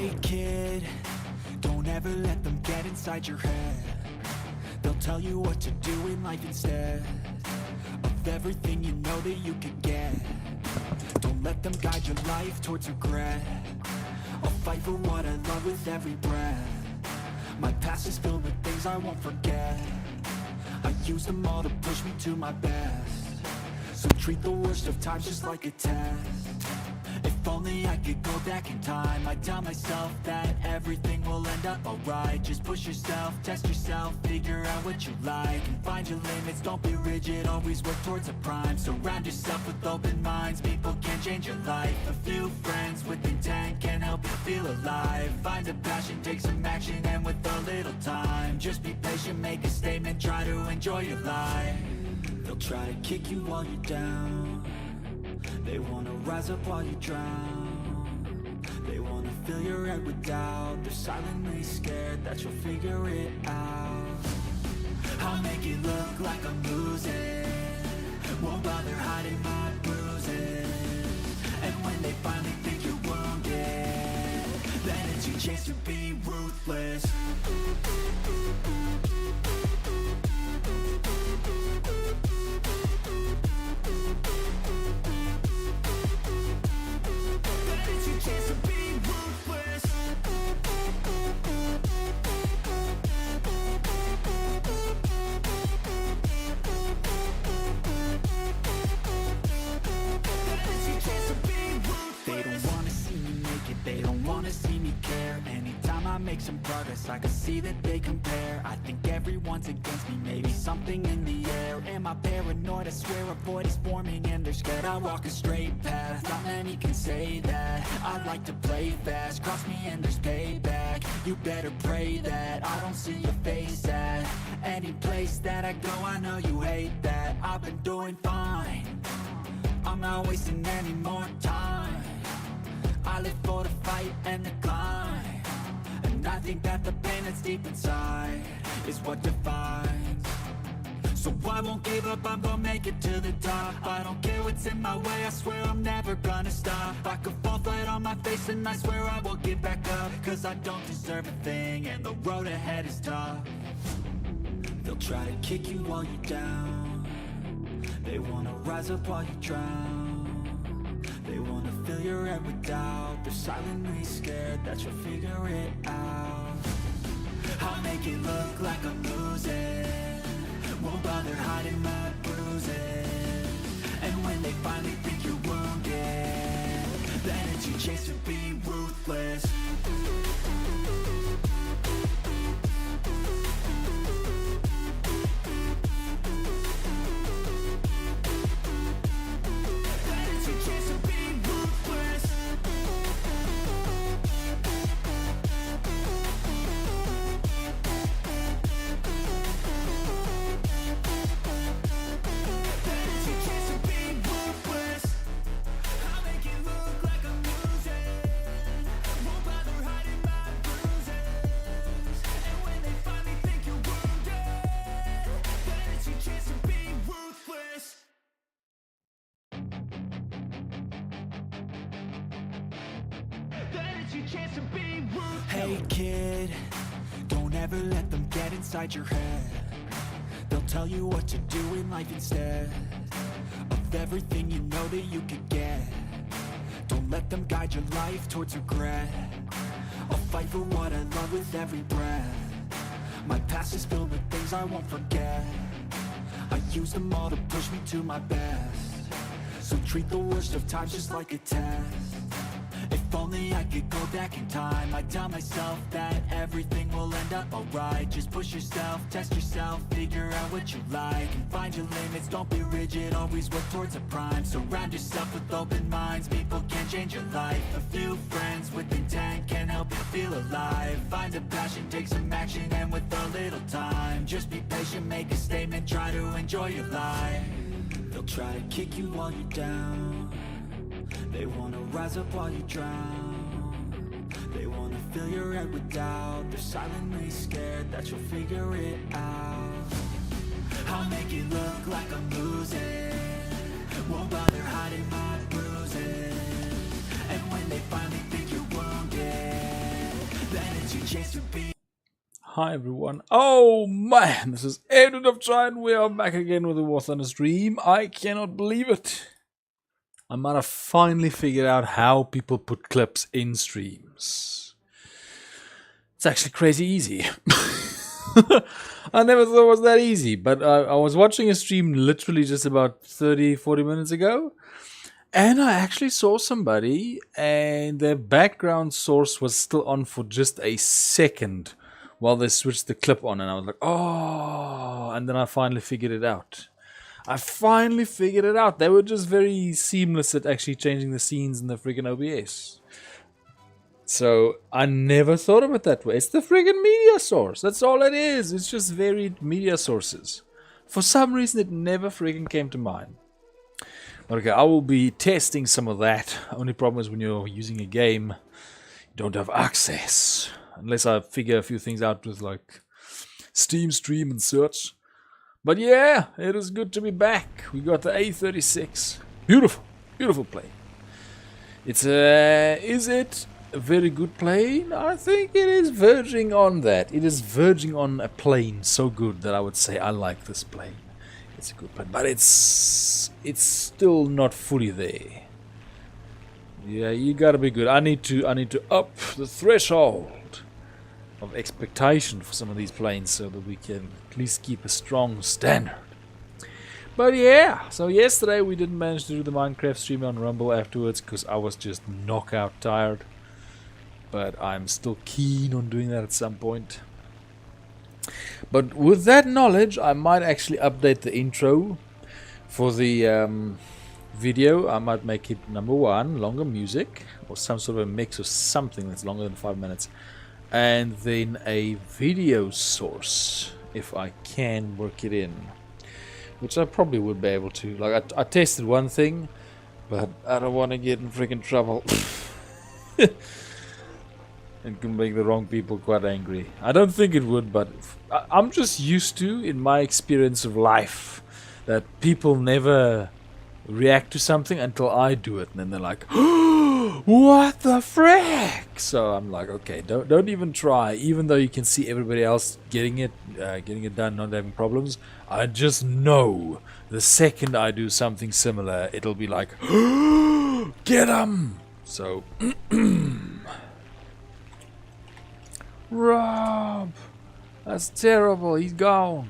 Hey kid, don't ever let them get inside your head. They'll tell you what to do in life instead of everything you know that you could get. Don't let them guide your life towards regret. I'll fight for what I love with every breath. My past is filled with things I won't forget. I use them all to push me to my best. So treat the worst of times just like a test. If only I could go back in time, I'd tell myself that everything will end up alright. Just push yourself, test yourself, figure out what you like, and find your limits, don't be rigid, always work towards a prime. Surround yourself with open minds, people can change your life. A few friends with intent can help you feel alive. Find a passion, take some action, and with a little time, just be patient, make a statement, try to enjoy your life. They'll try to kick you while you're down. They wanna rise up while you drown. They wanna fill your head with doubt. They're silently scared that you'll figure it out. I'll make it look like I'm losing, won't bother hiding my bruises. And when they finally think you're wounded, then it's your chance to be ruthless. They don't wanna see me care. Anytime I make some progress, I can see that they compare. I think everyone's against me, maybe something in the air. Am I paranoid? I swear a void is forming and they're scared I walk a straight path. Not many can say that. I like to play fast, cross me and there's payback. You better pray that I don't see your face at any place that I go. I know you hate that. I've been doing fine, I'm not wasting any more time. I live for the fight and the climb, and I think that the pain that's deep inside is what defines. So I won't give up, I'm gonna make it to the top. I don't care what's in my way, I swear I'm never gonna stop. I could fall flat on my face and I swear I will get back up, cause I don't deserve a thing and the road ahead is tough. They'll try to kick you while you're down. They wanna rise up while you drown. They wanna fill your head with doubt. They're silently scared that you'll figure it out. I'll make it look like I'm losing, won't bother hiding my bruises. And when they finally think you're wounded, then it's your chance to be ruthless. Hey kid, don't ever let them get inside your head. They'll tell you what to do in life instead of everything you know that you could get. Don't let them guide your life towards regret. I'll fight for what I love with every breath. My past is filled with things I won't forget. I use them all to push me to my best. So treat the worst of times just like a test. If only I could go back in time, I'd tell myself that everything will end up alright. Just push yourself, test yourself, figure out what you like, and find your limits, don't be rigid, always work towards a prime. Surround yourself with open minds, people can change your life. A few friends with intent can help you feel alive. Find a passion, take some action, and with a little time, just be patient, make a statement, try to enjoy your life. They'll try to kick you while you're down. They wanna rise up while you drown. They wanna fill your head with doubt. They're silently scared that you'll figure it out. I'll make it look like I'm losing, won't bother hiding my bruises. And when they finally think you're wounded, your chance to be. Hi everyone. Oh man, this is Edward of Giant. We are back again with the War Thunder stream. I cannot believe it. I might have finally figured out how people put clips in streams. It's actually crazy easy. I never thought it was that easy, but I was watching a stream literally just about 30-40 minutes ago, and I actually saw somebody and their background source was still on for just a second while they switched the clip on, and I was like, oh, and then I finally figured it out. They were just very seamless at actually changing the scenes in the friggin' OBS. So I never thought of it that way. It's the friggin' media source. That's all it is. It's just varied media sources. For some reason, it never friggin' came to mind. Okay, I will be testing some of that. Only problem is when you're using a game, you don't have access. Unless I figure a few things out with like Steam Stream and such. But yeah, it is good to be back. We got the A36. Beautiful, beautiful plane. It's is it a very good plane? I think it is verging on that. It is verging on a plane so good that I would say I like this plane. It's a good plane, but it's still not fully there. Yeah, you gotta be good. I need to up the threshold of expectation for some of these planes so that we can at least keep a strong standard. But yeah, so yesterday we didn't manage to do the Minecraft stream on Rumble afterwards because I was just knockout tired. But I'm still keen on doing that at some point. But with that knowledge, I might actually update the intro for the video. I might make it number 1, longer music, or some sort of a mix or something that's longer than 5 minutes. And then a video source, if I can work it in. Which I probably would be able to. Like, I tested one thing, but I don't want to get in freaking trouble. It can make the wrong people quite angry. I don't think it would, but I'm just used to, in my experience of life, that people never react to something until I do it, and then they're like, what the frick? So I'm like, okay, don't even try. Even though you can see everybody else getting it done, not having problems, I just know the second I do something similar, it'll be like, get him! So, Rob, that's terrible. He's gone.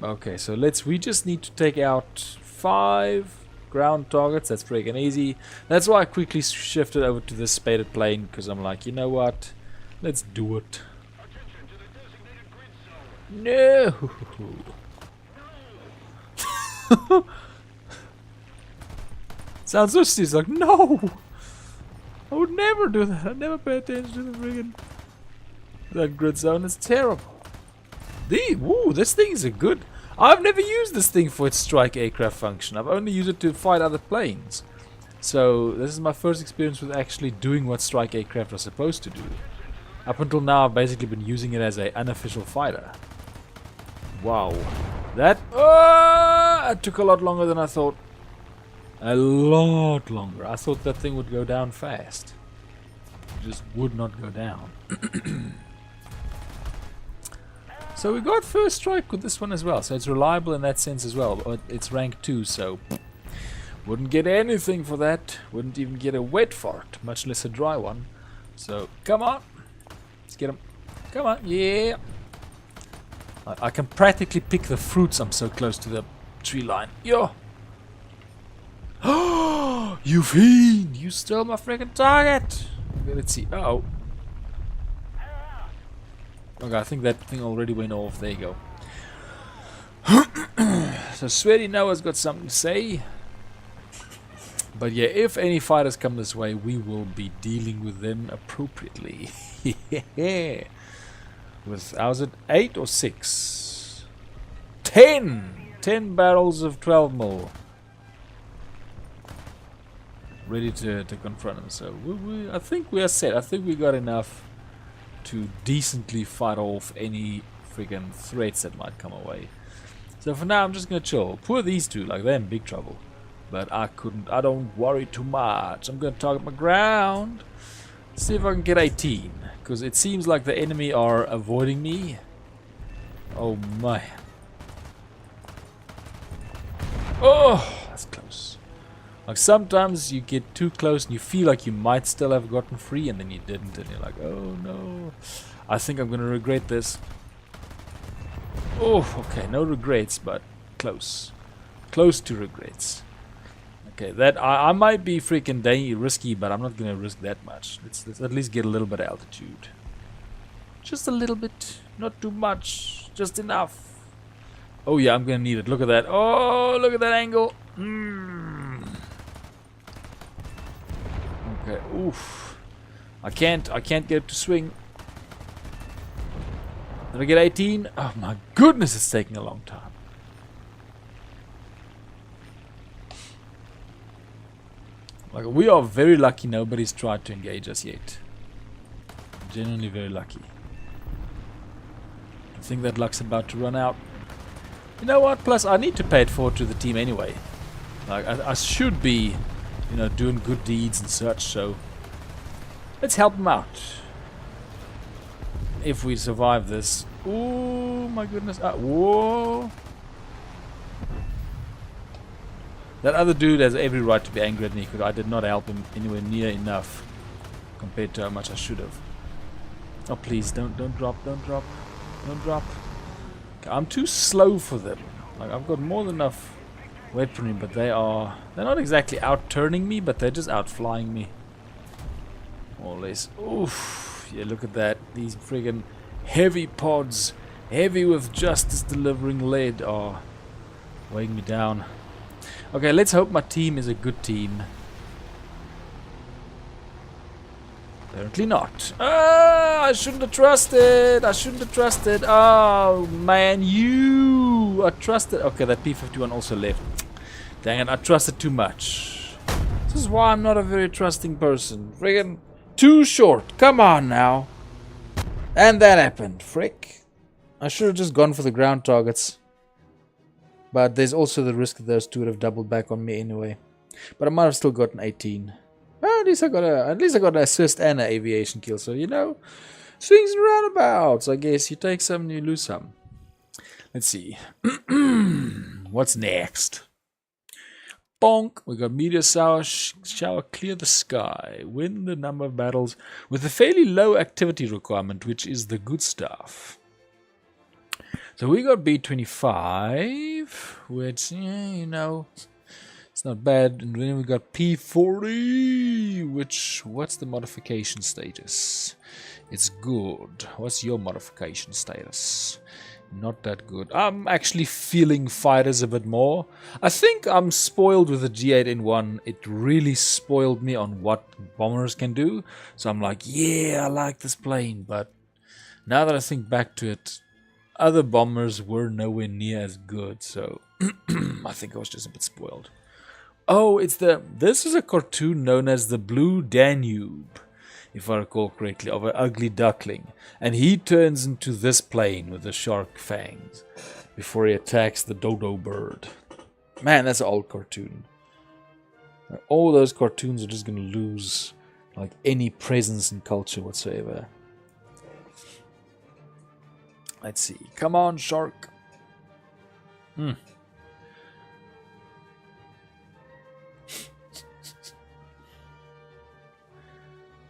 Okay, so we just need to take out 5 ground targets. That's freaking easy. That's why I quickly shifted over to this spaded plane, because I'm like, you know what? Let's do it. No. Sounds so serious. Like, no. I would never do that. I'd never pay attention to the friggin' that grid zone. It's terrible. Woo, this thing is a good. I've never used this thing for its strike aircraft function. I've only used it to fight other planes. So this is my first experience with actually doing what strike aircraft are supposed to do. Up until now, I've basically been using it as an unofficial fighter. Wow, that took a lot longer than I thought. A lot longer. I thought that thing would go down fast. It just would not go down. So we got first strike with this one as well. So it's reliable in that sense as well. But it's rank 2, so wouldn't get anything for that. Wouldn't even get a wet fart, much less a dry one. So come on. Let's get him. Come on. Yeah. I can practically pick the fruits. I'm so close to the tree line. Yo. Oh, you fiend! You stole my freaking target! Okay, let's see. Uh-oh. Okay, I think that thing already went off. There you go. So Sweaty Noah's got something to say. But yeah, if any fighters come this way, we will be dealing with them appropriately. With, how's it? 8 or 6? 10! 10 barrels of 12 mil. Ready to confront him. So I think we are set. I think we got enough to decently fight off any friggin' threats that might come away. So for now, I'm just gonna chill. Poor these two, like they're in big trouble. but I couldn't. I don't worry too much. I'm gonna target my ground. See if I can get 18, because it seems like the enemy are avoiding me. Oh my. Oh, that's close. Like sometimes you get too close and you feel like you might still have gotten free and then you didn't and you're like, oh no. I think I'm gonna regret this. Oh, okay, no regrets, but close. Close to regrets. Okay, that I might be freaking risky, but I'm not gonna risk that much. Let's at least get a little bit of altitude. Just a little bit, not too much, just enough. Oh yeah, I'm gonna need it. Look at that. Oh, look at that angle. Okay, oof. I can't get it to swing. Did I get 18? Oh my goodness, it's taking a long time. Like, we are very lucky nobody's tried to engage us yet. Genuinely very lucky. I think that luck's about to run out. You know what? Plus, I need to pay it forward to the team anyway. Like, I should be, you know, doing good deeds and such, so let's help them out. If we survive this. Oh my goodness. Whoa. That other dude has every right to be angry at me because I did not help him anywhere near enough compared to how much I should have. Oh please, don't drop, don't drop, don't drop. Okay, I'm too slow for them. Like, I've got more than enough weaponry, but they're not exactly out-turning me, but they're just out-flying me. More or less. Oof. Yeah, look at that. These friggin' heavy pods, heavy with justice delivering lead, are weighing me down. Okay, let's hope my team is a good team. Apparently not. Ah, I shouldn't have trusted. I shouldn't have trusted. Oh, man, I trusted. Okay, that P-51 also left. Dang it, I trusted too much. This is why I'm not a very trusting person. Friggin' too short. Come on now. And that happened. Frick. I should have just gone for the ground targets. But there's also the risk that those two would have doubled back on me anyway. But I might have still gotten 18. Well, at least I got an assist and an aviation kill. So, you know, swings and roundabouts. I guess you take some and you lose some. Let's see. What's next? Bonk. We got meteor shower, clear the sky. Win the number of battles with a fairly low activity requirement, which is the good stuff. So we got B25, which, yeah, you know, it's not bad. And then we got P40, which, what's the modification status? It's good. What's your modification status? Not that good. I'm actually feeling fighters a bit more. I think I'm spoiled with the G8N1. It really spoiled me on what bombers can do. So I'm like, yeah, I like this plane. But now that I think back to it, other bombers were nowhere near as good, so I think I was just a bit spoiled. Oh, this is a cartoon known as the Blue Danube, if I recall correctly, of an ugly duckling. And he turns into this plane with the shark fangs before he attacks the dodo bird. Man, that's an old cartoon. All those cartoons are just going to lose like any presence in culture whatsoever. Let's see. Come on, shark.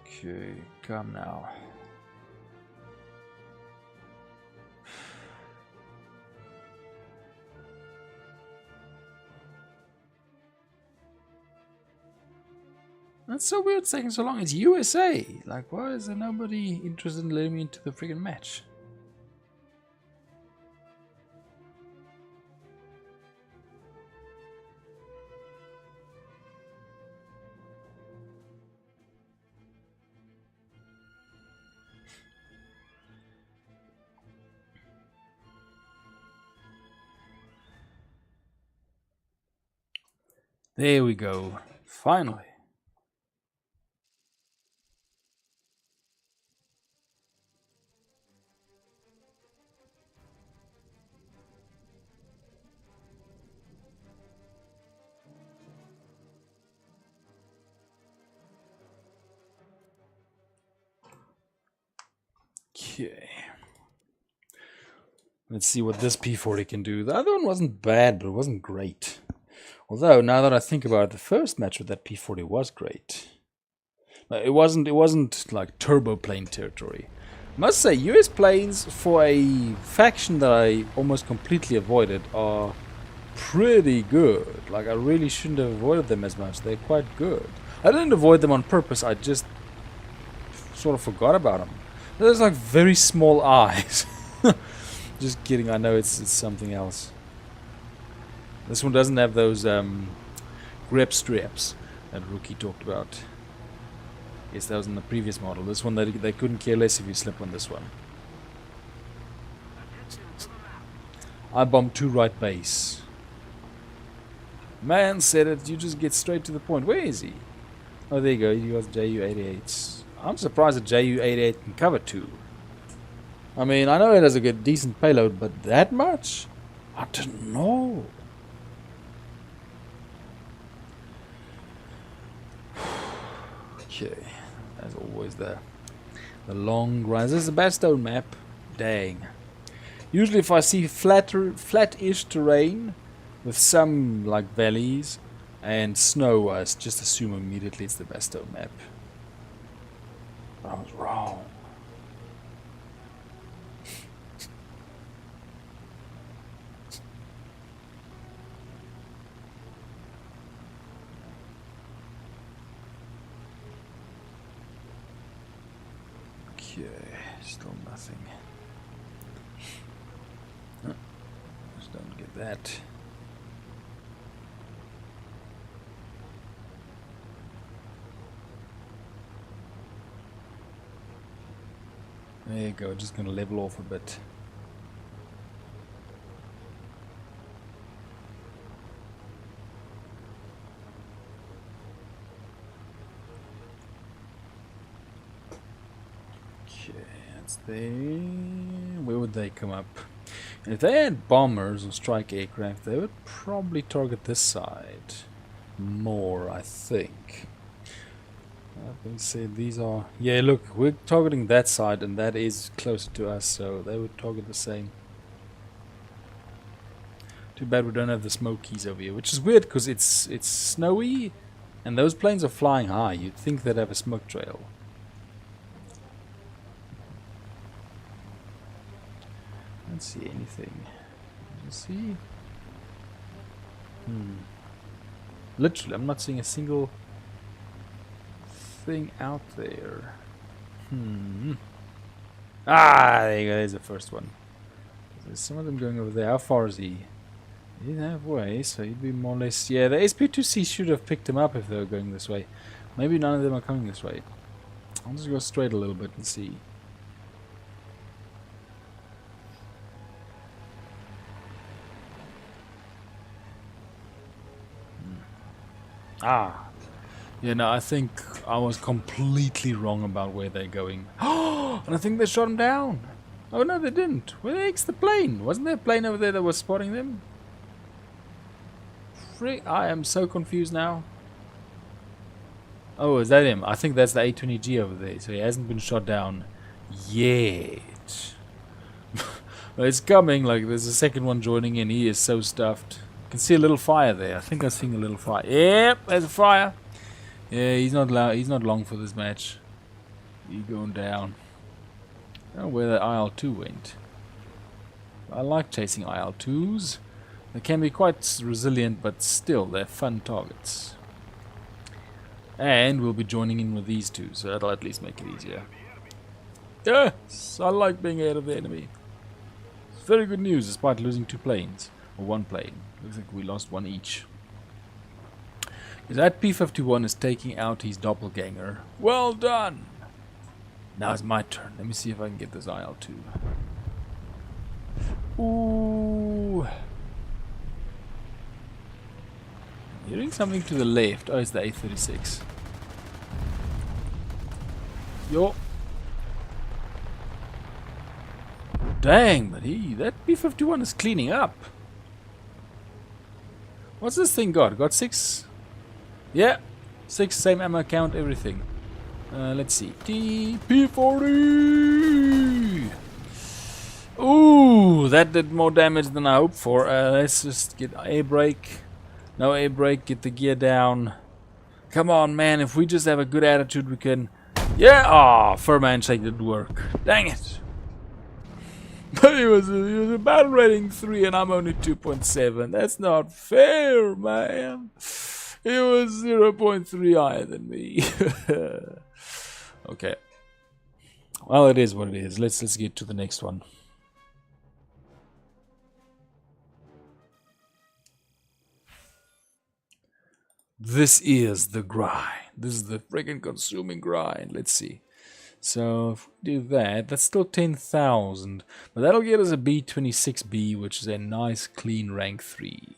Okay, come now. That's so weird it's taking so long. It's USA. Like, why is there nobody interested in letting me into the friggin' match? There we go. Finally. Okay. Let's see what this P40 can do. The other one wasn't bad, but it wasn't great. Although, now that I think about it, the first match with that P40 was great. It wasn't like turbo plane territory. I must say, US planes, for a faction that I almost completely avoided, are pretty good. Like, I really shouldn't have avoided them as much. They're quite good. I didn't avoid them on purpose, I just sort of forgot about them. There's like very small eyes. Just kidding, I know it's something else. This one doesn't have those grip straps that Rookie talked about. Yes, that was in the previous model. This one, they couldn't care less if you slip on this one. I bombed 2 right base. Man said it, you just get straight to the point. Where is he? Oh, there you go, he was Ju-88s. I'm surprised that Ju-88 can cover 2. I mean, I know it has a good, decent payload, but that much? I don't know. Okay, as always, the long runs. This is a Badstone map. Dang. Usually, if I see flat-ish terrain with some like valleys and snow, I just assume immediately it's the Badstone map. But I was wrong. Okay, still nothing. Oh, just don't get that. There you go, just gonna level off a bit. Where would they come up? And if they had bombers or strike aircraft, they would probably target this side more, I think. Let me say these are... Yeah, look, we're targeting that side, and that is closer to us, so they would target the same. Too bad we don't have the smokies over here, which is weird because it's snowy, and those planes are flying high. You'd think they'd have a smoke trail. I don't see anything. You see? Literally, I'm not seeing a single thing out there. Ah, there you go. There's the first one. There's some of them going over there. How far is he? He's halfway, so he'd be more or less... Yeah, the SP2C should have picked him up if they were going this way. Maybe none of them are coming this way. I'll just go straight a little bit and see. Ah, yeah, no, I think I was completely wrong about where they're going. And I think they shot him down. Oh, no, they didn't. Where the heck's the plane? Wasn't there a plane over there that was spotting them? I am so confused now. Oh, is that him? I think that's the A20G over there, so he hasn't been shot down yet. Well, it's coming, like, there's a second one joining in. He is so stuffed. I can see a little fire there. I think I'm seeing a little fire. Yep, there's a fire. Yeah, he's not long for this match. He's going down. I don't know where the IL-2 went. I like chasing IL-2s. They can be quite resilient, but still, they're fun targets. And we'll be joining in with these two, so that'll at least make it easier. Yes, I like being ahead of the enemy. It's very good news, despite losing 2 planes. Or 1 plane. Looks like we lost 1 each. Because that P-51 is taking out his doppelganger. Well done! Now it's my turn. Let me see if I can get this IL-2. Ooh. Hearing something to the left. Oh, it's the A-36. Yo. Dang, but that P-51 is cleaning up. What's this thing got? Got 6? Yeah, 6, same ammo count, everything. Let's see. P-40! Ooh, that did more damage than I hoped for. Let's just get air brake. No air brake, get the gear down. Come on, man, if we just have a good attitude, we can... Yeah! Aw, firm handshake didn't work. Dang it! But he was a battle rating 3 and I'm only 2.7. That's not fair, man. He was 0.3 higher than me. Okay. Well, it is what it is. Let's get to the next one. This is the grind. This is the freaking consuming grind. Let's see. So if we do that, that's still 10,000. But that'll get us a B26B, which is a nice clean rank 3.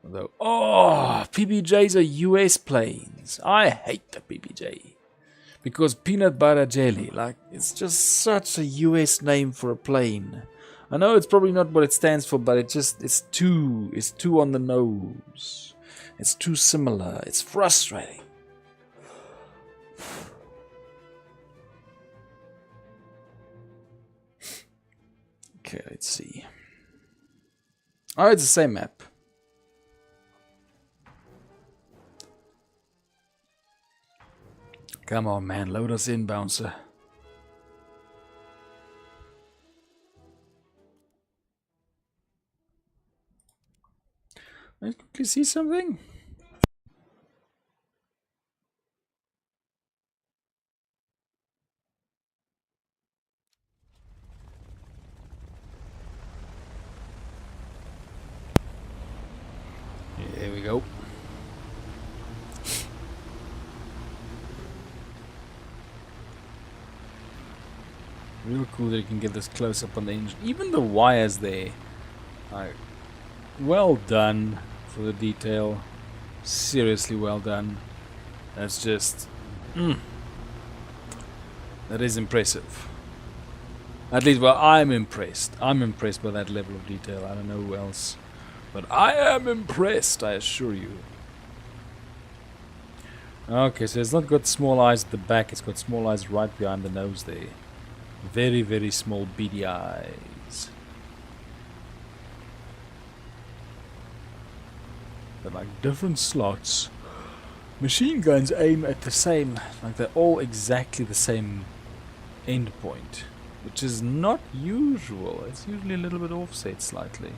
Although, oh, PBJs are US planes. I hate the PBJ. Because peanut butter jelly, like, it's just such a US name for a plane. I know it's probably not what it stands for, but it's too on the nose. It's too similar. It's frustrating. Okay, let's see. Oh, it's the same map. Come on, man. Load us in, bouncer. Let's quickly see something. Here we go. Real cool that you can get this close up on the engine. Even the wires there. Like, well done for the detail. Seriously well done. That's just... that is impressive. At least, well, I'm impressed. I'm impressed by that level of detail. I don't know who else. But I am impressed, I assure you. Okay, so it's not got small eyes at the back. It's got small eyes right behind the nose there. Very, very small beady eyes. They're like different slots. Machine guns aim at the same, like they're all exactly the same end point, which is not usual. It's usually a little bit offset slightly.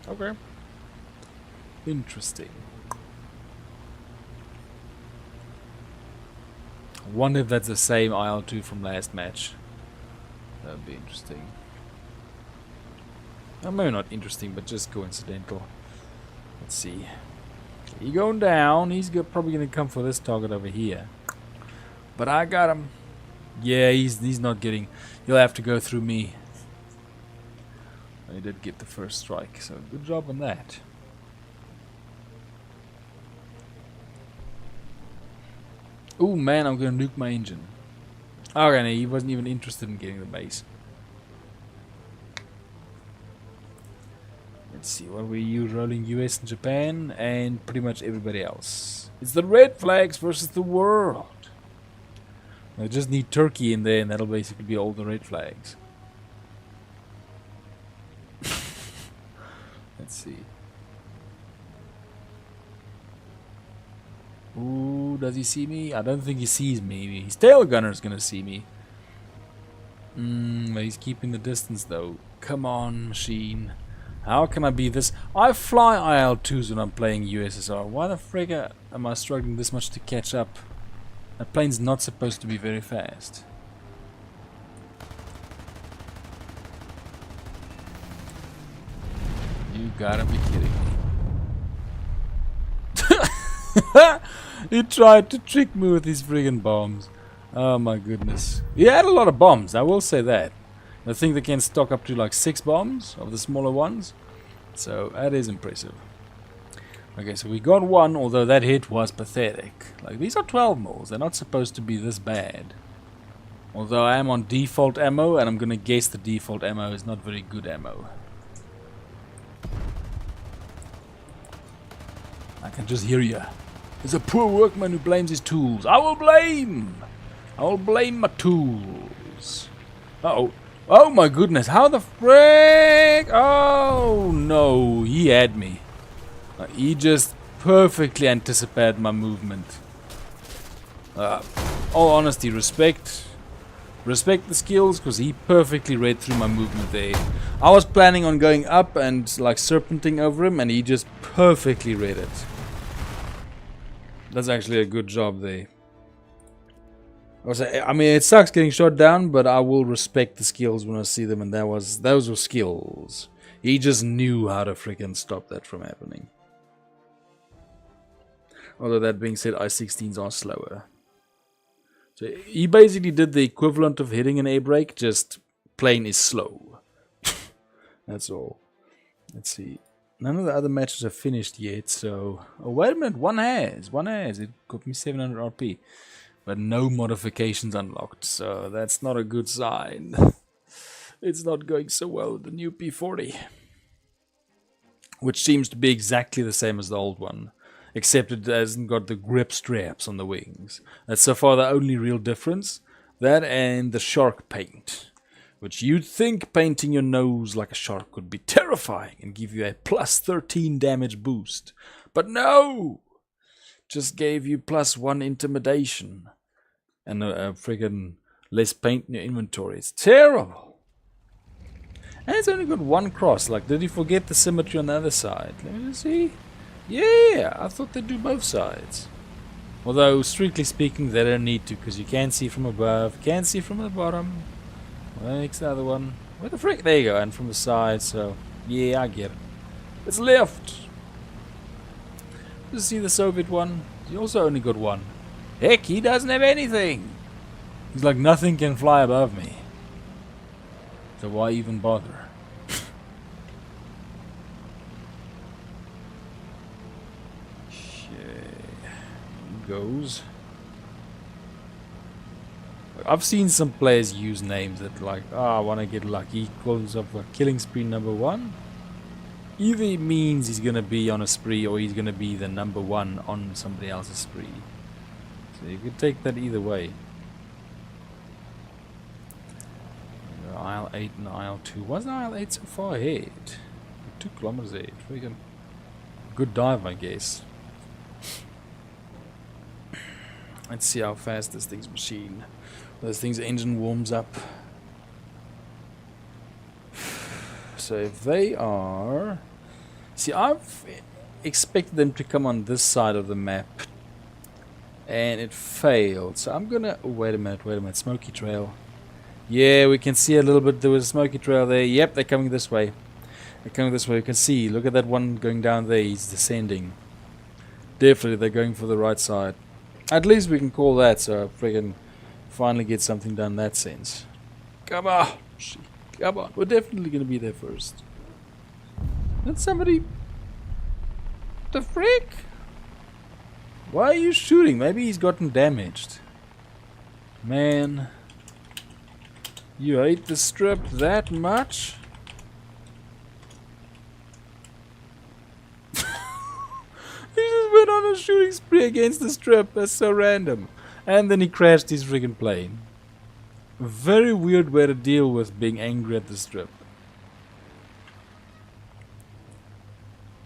Okay. Interesting. I wonder if that's the same IL-2 from last match. That would be interesting. Well, maybe not interesting, but just coincidental. Let's see. He's going down. He's probably going to come for this target over here. But I got him. Yeah, he's not getting... He'll have to go through me. I did get the first strike, so good job on that. Oh man, I'm going to nuke my engine. Okay, no, he wasn't even interested in getting the base. Let's see, what were you rolling? US and Japan and pretty much everybody else. It's the red flags versus the world. I just need Turkey in there and that'll basically be all the red flags. Let's see. Ooh, does he see me? I don't think he sees me. His tail gunner's gonna see me. But he's keeping the distance though. Come on, machine. How can I be this? I fly IL-2s when I'm playing USSR. Why the frig am I struggling this much to catch up? That plane's not supposed to be very fast. You gotta be kidding me. He tried to trick me with his friggin' bombs. Oh my goodness. He had a lot of bombs, I will say that. I think they can stock up to like 6 bombs of the smaller ones. So that is impressive. Okay, so we got one, although that hit was pathetic. Like, these are 12 mils, they're not supposed to be this bad. Although I am on default ammo, and I'm gonna guess the default ammo is not very good ammo. I can just hear you. There's a poor workman who blames his tools. I will blame my tools. Uh-oh. Oh my goodness, how the frick? Oh no, he had me. He just perfectly anticipated my movement. All honesty, respect the skills, because he perfectly read through my movement there. I was planning on going up and like serpenting over him, and he just perfectly read it. That's actually a good job there. I mean, it sucks getting shot down, but I will respect the skills when I see them, and those were skills. He just knew how to freaking stop that from happening. Although that being said, I-16s are slower. So he basically did the equivalent of hitting an air brake, just plane is slow. That's all. Let's see. None of the other matches are finished yet, so... Oh, wait a minute, one has. It got me 700 RP. But no modifications unlocked, so that's not a good sign. It's not going so well with the new P40. Which seems to be exactly the same as the old one. Except it hasn't got the grip straps on the wings. That's so far the only real difference. That and the shark paint. Which you'd think painting your nose like a shark would be terrifying and give you a plus 13 damage boost. But no! Just gave you +1 intimidation. And a friggin' less paint in your inventory. It's terrible! And it's only got one cross. Like, did he forget the symmetry on the other side? Let me just see. Yeah, I thought they'd do both sides. Although, strictly speaking, they don't need to, because you can see from above, can't see from the bottom. Well, next the other one. Where the frick? There you go, and from the side, so... Yeah, I get it. It's left! Just see the Soviet one. He also only got one. Heck, he doesn't have anything! He's like, nothing can fly above me. So why even bother? Goes. I've seen some players use names that like, I want to get lucky, calls up a killing spree #1. Either it means he's going to be on a spree or he's going to be the #1 on somebody else's spree. So you could take that either way. Aisle 8 and aisle 2. Wasn't aisle 8 so far ahead? 2 kilometers ahead. Freaking good dive, I guess. Let's see how fast this thing's machine. This thing's engine warms up. So if they are... See, I've expected them to come on this side of the map. And it failed. So I'm gonna... Oh, wait a minute. Smoky trail. Yeah, we can see a little bit. There was a smoky trail there. Yep, they're coming this way. They're coming this way. You can see. Look at that one going down there. He's descending. Definitely, they're going for the right side. At least we can call that, so I friggin' finally get something done in that sense. Come on! Come on, we're definitely gonna be there first. Did somebody... The frick? Why are you shooting? Maybe he's gotten damaged. Man. You hate the strip that much? He just went on a shooting spree against the strip. That's so random. And then he crashed his friggin' plane. A very weird way to deal with being angry at the strip.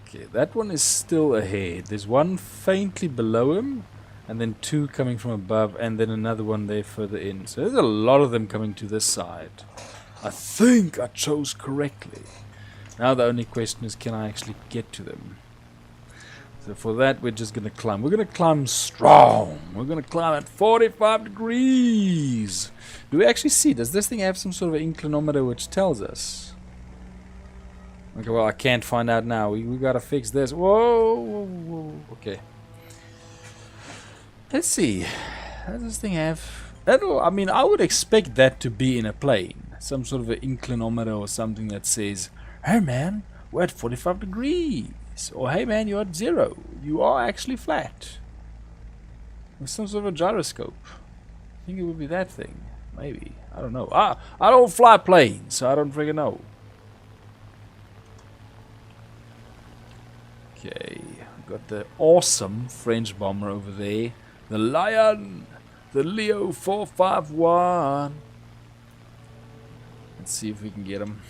Okay, that one is still ahead. There's one faintly below him, and then 2 coming from above, and then another one there further in. So there's a lot of them coming to this side. I think I chose correctly. Now the only question is, can I actually get to them? So for that, we're just going to climb. We're going to climb strong. We're going to climb at 45 degrees. Do we actually see? Does this thing have some sort of inclinometer which tells us? Okay, well, I can't find out now. We got to fix this. Whoa. Okay. Let's see. Does this thing have... I mean, I would expect that to be in a plane. Some sort of an inclinometer or something that says, hey man, we're at 45 degrees. Or hey man, you're at 0. You are actually flat. With some sort of a gyroscope. I think it would be that thing. Maybe. I don't know. I don't fly planes, so I don't freaking know. Okay. Got the awesome French bomber over there. The Lion! The Leo 451! Let's see if we can get him.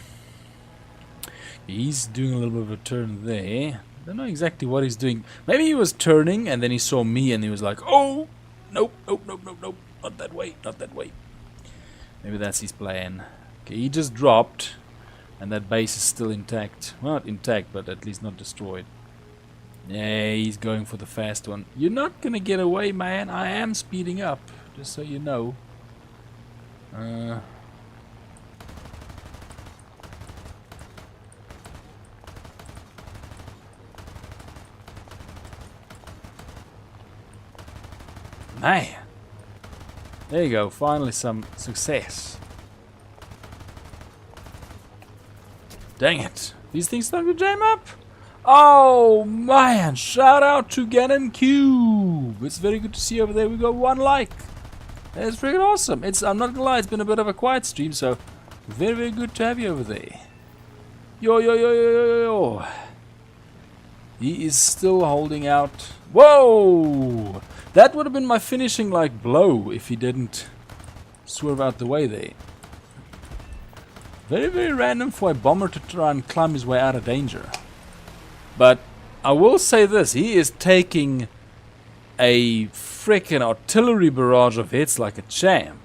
He's doing a little bit of a turn there. Don't know exactly what he's doing. Maybe he was turning and then he saw me and he was like, oh, nope, nope, nope, nope, nope. Not that way, not that way. Maybe that's his plan. Okay, he just dropped and that base is still intact. Well, not intact, but at least not destroyed. Yeah, he's going for the fast one. You're not gonna get away, man. I am speeding up, just so you know. Man, there you go. Finally, some success. Dang it! These things start to jam up. Oh man! Shout out to Gannon Cube. It's very good to see you over there. We got 1 like. It's freaking awesome. I'm not gonna lie. It's been a bit of a quiet stream, so very, very good to have you over there. Yo, yo, yo, yo, yo, yo. He is still holding out. Whoa! That would have been my finishing like blow if he didn't swerve out the way there. Very, very random for a bomber to try and climb his way out of danger. But I will say this, he is taking a frickin' artillery barrage of hits like a champ.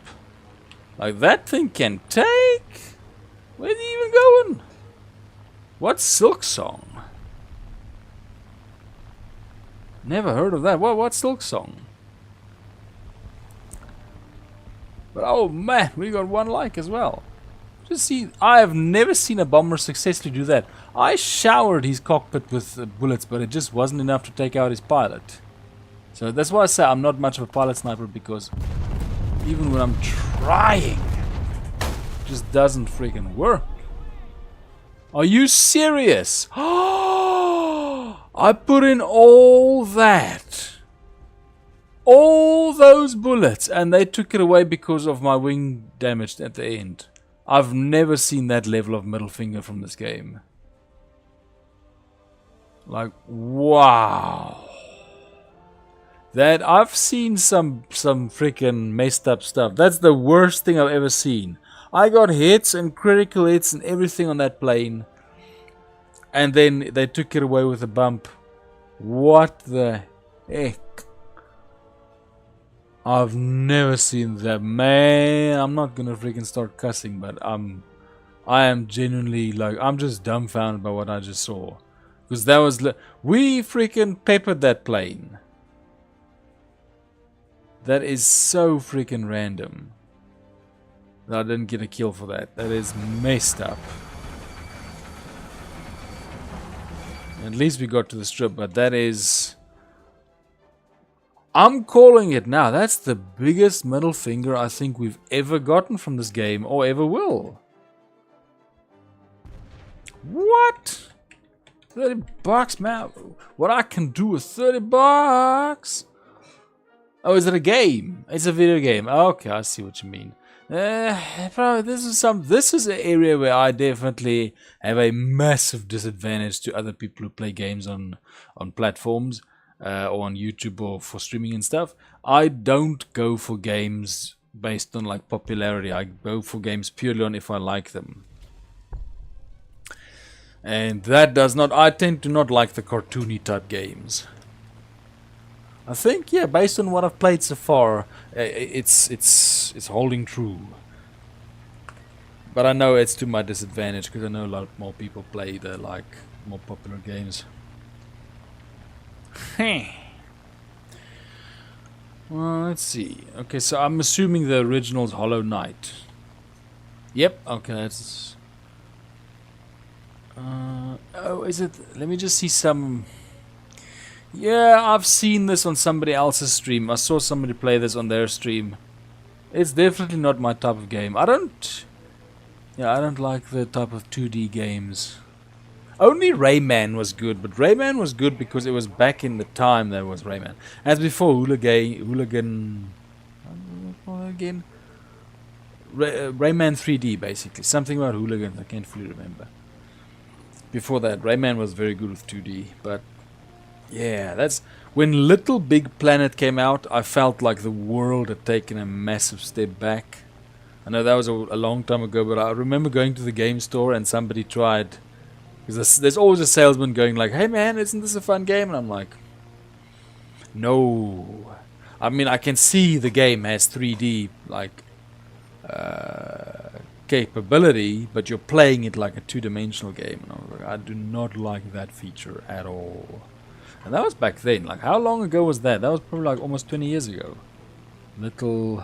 Like that thing can take... Where's he even going? What's Silk Song? Never heard of that. What's Silk Song? But oh man, we got 1 like as well. Just see, I have never seen a bomber successfully do that. I showered his cockpit with bullets, but it just wasn't enough to take out his pilot. So that's why I say I'm not much of a pilot sniper, because even when I'm trying, it just doesn't freaking work. Are you serious? I put in all that. All those bullets, and they took it away because of my wing damage at the end. I've never seen that level of middle finger from this game. Like, wow. That I've seen some freaking messed up stuff. That's the worst thing I've ever seen. I got hits and critical hits and everything on that plane. And then they took it away with a bump. What the heck? I've never seen that, man. I'm not gonna freaking start cussing, but I am genuinely like, I'm just dumbfounded by what I just saw. Because that was, we freaking peppered that plane. That is so freaking random. I didn't get a kill for that. That is messed up. At least we got to the strip, but that is... I'm calling it now. That's the biggest middle finger I think we've ever gotten from this game, or ever will. What? 30 bucks, man. What I can do with 30 bucks? Oh, is it a game? It's a video game. Okay, I see what you mean. Probably this is an area where I definitely have a massive disadvantage to other people who play games on platforms or on YouTube or for streaming and stuff. I don't go for games based on like popularity. I go for games purely on if I like them. And that does not, I tend to not like the cartoony type games. I think, yeah, based on what I've played so far, it's holding true. But I know it's to my disadvantage because I know a lot more people play the like more popular games. Well, let's see. Okay, so I'm assuming the original's Hollow Knight. Yep. Okay, that's. Oh, is it? Let me just see some. Yeah, I've seen this on somebody else's stream. I saw somebody play this on their stream. It's definitely not my type of game. I don't like the type of 2D games. Only Rayman was good, but Rayman was good because it was back in the time there was Rayman. As before, Hooligan... again? Rayman 3D, basically. Something about hooligans, I can't fully remember. Before that, Rayman was very good with 2D, but... yeah, that's... when Little Big Planet came out, I felt like the world had taken a massive step back. I know that was a long time ago, but I remember going to the game store and somebody tried. Because there's always a salesman going like, "Hey man, isn't this a fun game?" And I'm like, "No." I mean, I can see the game has 3D like capability, but you're playing it like a two-dimensional game. And I was like, I do not like that feature at all. And that was back then. Like, how long ago was that? That was probably like almost 20 years ago. Little...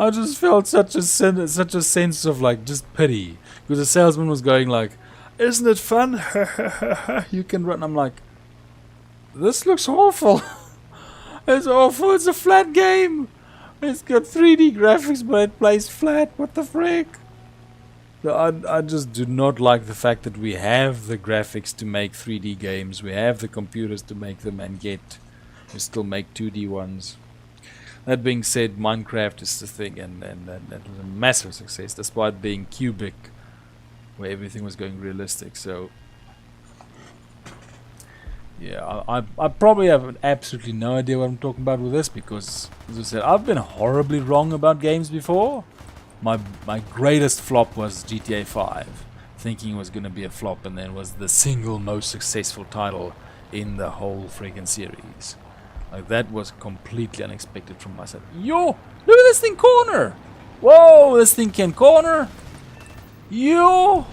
I just felt such a sense of like just pity, because the salesman was going like, "Isn't it fun? You can run." I'm like, this looks awful. It's awful. It's a flat game. It's got 3D graphics, but it plays flat. What the frick? I just do not like the fact that we have the graphics to make 3D games. We have the computers to make them, and yet we still make 2D ones. That being said, Minecraft is the thing, and that was a massive success, despite being cubic, where everything was going realistic. So, yeah, I probably have absolutely no idea what I'm talking about with this, because, as I said, I've been horribly wrong about games before. My greatest flop was GTA 5, thinking it was going to be a flop, and then was the single most successful title in the whole friggin' series. Like, that was completely unexpected from myself. Yo! Look at this thing corner! Whoa! This thing can corner! Yo!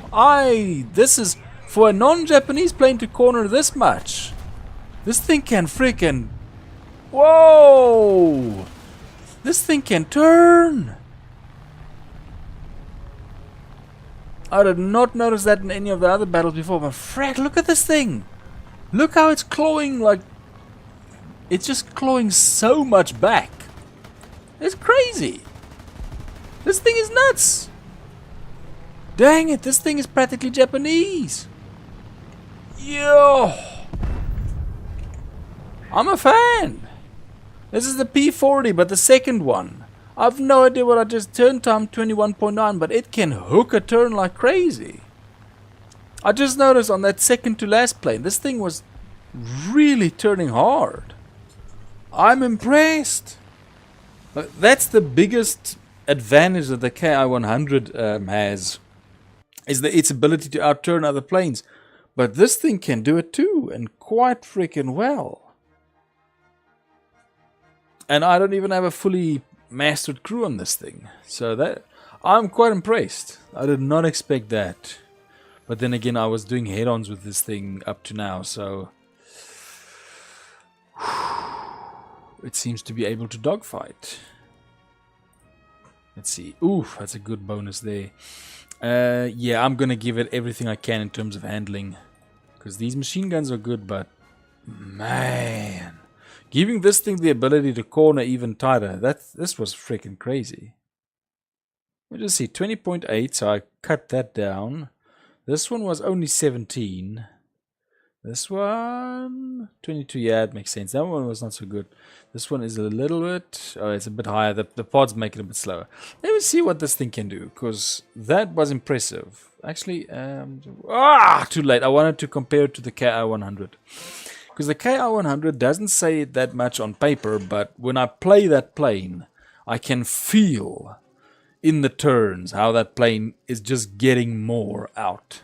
This is... For a non-Japanese plane to corner this much. This thing can freaking... Whoa! This thing can turn! I did not notice that in any of the other battles before, but frack, look at this thing! Look how it's clawing, like... It's just clawing so much back. It's crazy. This thing is nuts. Dang it, this thing is practically Japanese. Yo! I'm a fan. This is the P40, but the second one. I've no idea what I just turned time 21.9, but it can hook a turn like crazy. I just noticed on that second to last plane, this thing was really turning hard. I'm impressed. That's the biggest advantage that the KI-100 has, is its ability to outturn other planes. But this thing can do it too, and quite freaking well. And I don't even have a fully mastered crew on this thing, so that I'm quite impressed. I did not expect that. But then again, I was doing head-ons with this thing up to now, so it seems to be able to dogfight. Let's see. Ooh, that's a good bonus there. Yeah, I'm gonna give it everything I can in terms of handling, because these machine guns are good, but man, giving this thing the ability to corner even tighter, this was freaking crazy. Let me just see, 20.8, so I cut that down. This one was only 17. This one, 22, yeah, it makes sense. That one was not so good. This one is a little bit, oh, it's a bit higher. The pods make it a bit slower. Let me see what this thing can do, because that was impressive. Actually, too late. I wanted to compare it to the KI-100. Because the KI-100 doesn't say it that much on paper, but when I play that plane, I can feel in the turns how that plane is just getting more out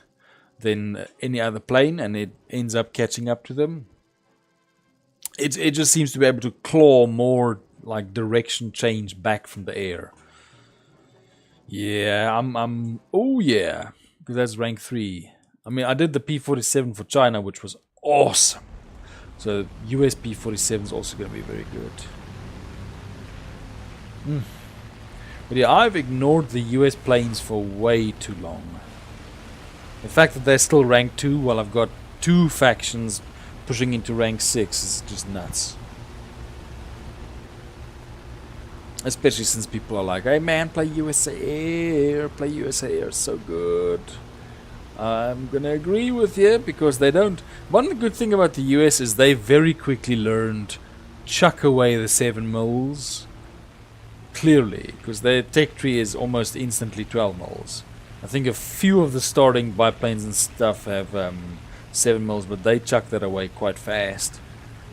than any other plane, and it ends up catching up to them. It just seems to be able to claw more, like direction change back from the air. Yeah, oh yeah, because that's rank 3. I mean, I did the P-47 for China, which was awesome. So US P-47 is also going to be very good. But yeah, I've ignored the US planes for way too long. The fact that they're still rank 2 while I've got 2 factions pushing into rank 6 is just nuts. Especially since people are like, "Hey man, play USA Air, play USA Air, so good." I'm gonna agree with you, because they don't... One good thing about the US is they very quickly learned chuck away the 7mm. Clearly, because their tech tree is almost instantly 12mm. I think a few of the starting biplanes and stuff have 7mm, but they chuck that away quite fast.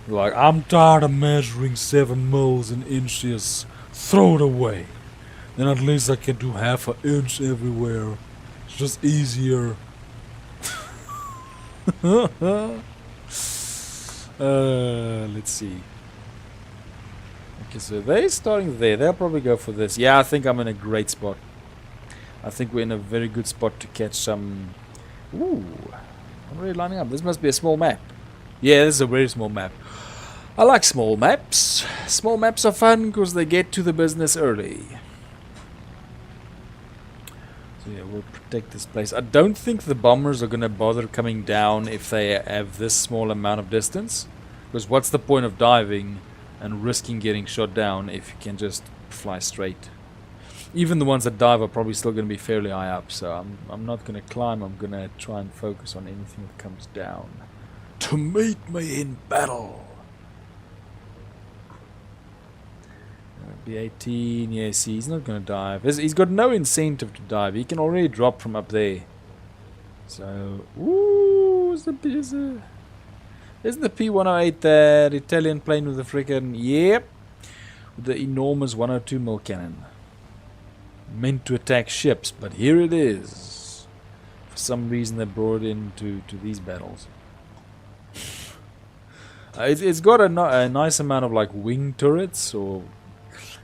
Like, I'm tired of measuring 7 mils in inches. Throw it away. Then at least I can do half an inch everywhere. It's just easier. Let's see. Okay, so they're starting there. They'll probably go for this. Yeah, I think I'm in a great spot. I think we're in a very good spot to catch some... Ooh. I'm already lining up. This must be a small map. Yeah, this is a very small map. I like small maps. Small maps are fun because they get to the business early. So yeah, we'll protect this place. I don't think the bombers are going to bother coming down if they have this small amount of distance. Because what's the point of diving and risking getting shot down if you can just fly straight? Even the ones that dive are probably still going to be fairly high up. So I'm not going to climb. I'm going to try and focus on anything that comes down. To meet me in battle. B18, yeah, see, he's not going to dive. He's got no incentive to dive. He can already drop from up there. So, ooh, isn't the P108 that Italian plane with the freaking, yep, with the enormous 102mm cannon. Meant to attack ships, but here it is. For some reason they brought it into these battles. It's got a nice amount of like wing turrets or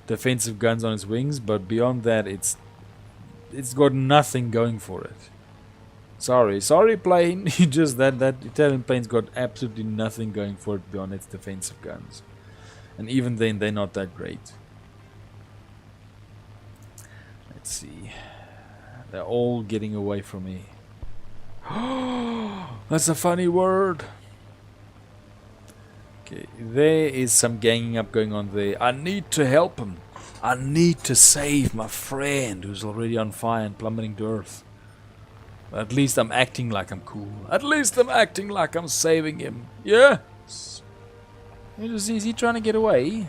defensive guns on its wings, but beyond that it's got nothing going for it. Sorry plane. You just that Italian plane's got absolutely nothing going for it beyond its defensive guns. And even then they're not that great. Let's see. They're all getting away from me. That's a funny word. Okay, there is some ganging up going on there. I need to help him. I need to save my friend who's already on fire and plummeting to earth. But at least I'm acting like I'm cool. At least I'm acting like I'm saving him. Yes. Is he trying to get away?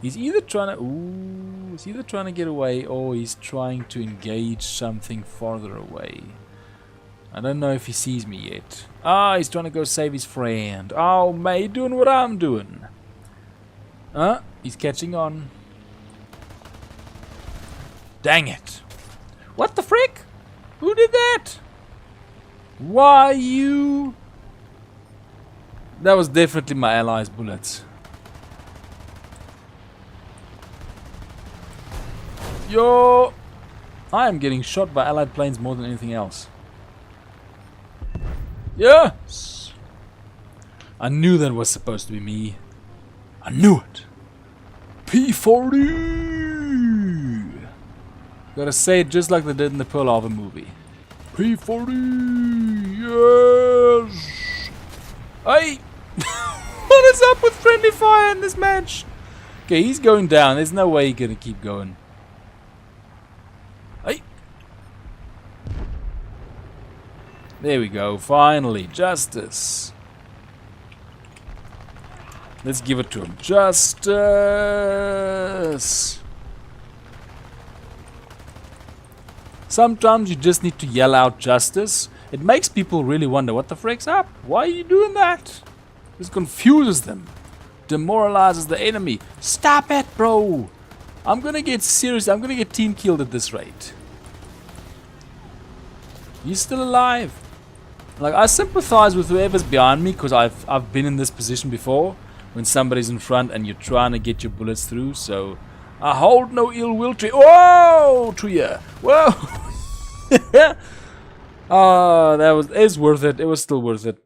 He's either trying to get away or he's trying to engage something farther away. I don't know if he sees me yet. Ah, he's trying to go save his friend. Oh, mate, doing what I'm doing. He's catching on. Dang it. What the frick? Who did that? Why you? That was definitely my allies' bullets. Yo! I am getting shot by allied planes more than anything else. Yes! I knew that was supposed to be me. I knew it. P40! Gotta say it just like they did in the Pearl Harbor movie. P40! Yes! Hey! What is up with friendly fire in this match? Okay, he's going down. There's no way he's gonna keep going. Hey! There we go, finally, justice. Let's give it to him. Justice! Sometimes you just need to yell out justice. It makes people really wonder, what the frick's up? Why are you doing that? This confuses them. Demoralizes the enemy. Stop it, bro! I'm gonna get serious. I'm gonna get team killed at this rate. He's still alive. Like, I sympathize with whoever's behind me because I've been in this position before when somebody's in front and you're trying to get your bullets through. So I hold no ill will to you. Whoa, to you. Whoa. Oh, it's worth it. It was still worth it.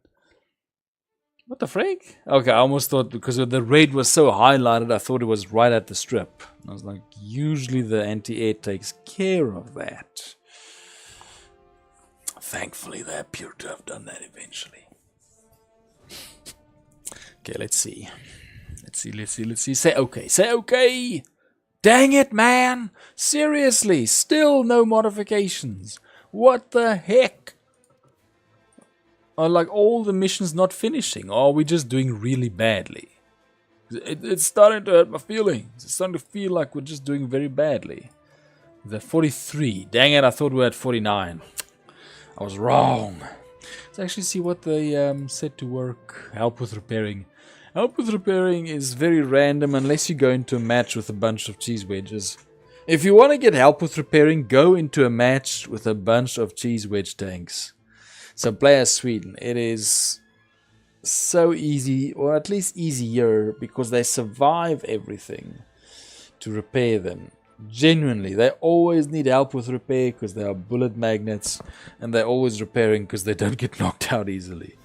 What the frick? Okay, I almost thought because the raid was so highlighted, I thought it was right at the strip. I was like, usually the anti-air takes care of that. Thankfully, they appear to have done that eventually. Okay, let's see. Let's see. Say okay. Dang it, man. Seriously, still no modifications. What the heck? Are like all the missions not finishing? Or are we just doing really badly? It's starting to hurt my feelings. It's starting to feel like we're just doing very badly. The 43. Dang it, I thought we were at 49. I was wrong. Let's actually see what they said to work. Help with repairing. Help with repairing is very random unless you go into a match with a bunch of cheese wedges. If you want to get help with repairing, go into a match with a bunch of cheese wedge tanks. So play as Sweden. It is so easy, or at least easier, because they survive everything to repair them. Genuinely, they always need help with repair because they are bullet magnets, and they're always repairing because they don't get knocked out easily.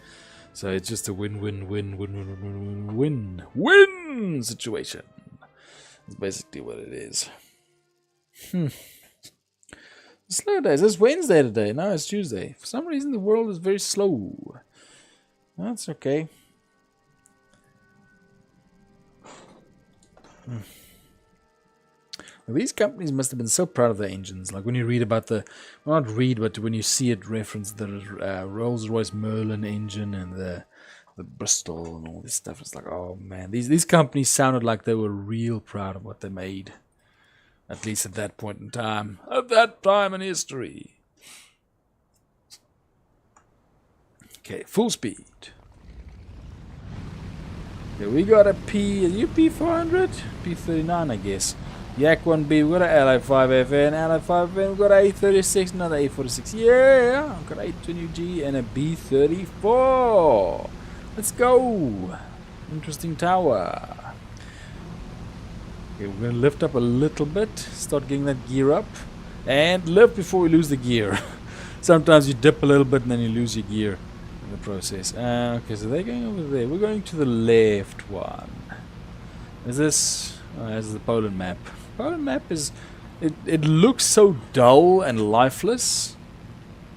So it's just a win-win-win-win-win-win situation. That's basically what it is. Slow days. It's Wednesday today. No, it's Tuesday. For some reason, the world is very slow. That's okay. Well, these companies must have been so proud of their engines. Like when you read about the, well, not read, but when you see it reference the Rolls-Royce Merlin engine and the Bristol and all this stuff, it's like, oh man, these companies sounded like they were real proud of what they made. At least at that point in time. At that time in history. Okay, full speed. Okay, we got a P400? P39, I guess. Yak 1B, we got a LI5FN, LI5FN, we got a A36, another A46. Yeah, we got a A20G and a B34. Let's go. Interesting tower. Okay, we're going to lift up a little bit, start getting that gear up, and lift before we lose the gear. Sometimes you dip a little bit and then you lose your gear in the process. Okay, so they're going over there. We're going to the left one. Is this? Oh, this is the Poland map. Poland map is, it looks so dull and lifeless,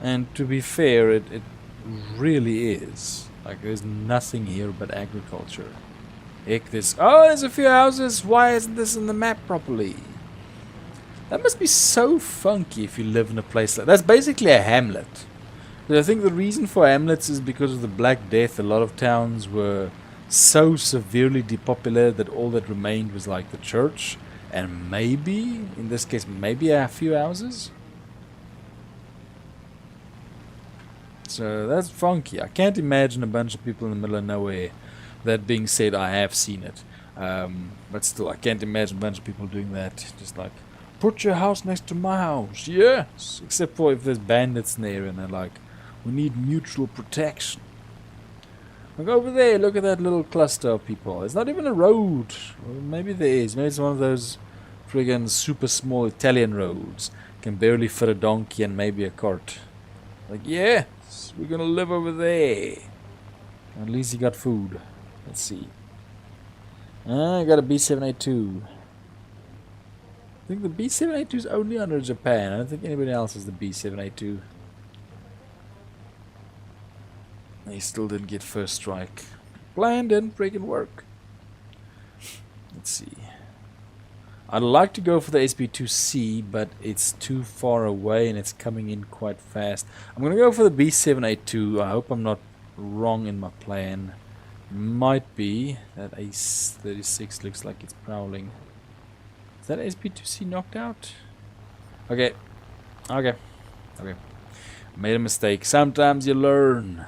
and to be fair, it really is. Like there's nothing here but agriculture. Heck, there's a few houses. Why isn't this in the map properly? That must be so funky if you live in a place like that's basically a hamlet. But I think the reason for hamlets is because of the Black Death. A lot of towns were so severely depopulated that all that remained was like the church and maybe, in this case, maybe a few houses. So that's funky. I can't imagine a bunch of people in the middle of nowhere. That being said, I have seen it. But still, I can't imagine a bunch of people doing that. Just like, put your house next to my house. Yes! Except for if there's bandits there and they're like, we need mutual protection. Look over there, look at that little cluster of people. It's not even a road. Well, maybe there is. Maybe it's one of those friggin' super small Italian roads. Can barely fit a donkey and maybe a cart. Like, yes, we're gonna live over there. At least he got food. Let's see. I got a B782. I think the B782 is only under Japan. I don't think anybody else has the B782. He still didn't get first strike. Plan didn't freaking work. Let's see. I'd like to go for the SB2C, but it's too far away and it's coming in quite fast. I'm gonna go for the B782. I hope I'm not wrong in my plan. Might be. That Ace-36 looks like it's prowling. Is that SB2C knocked out? Okay. Made a mistake. Sometimes you learn.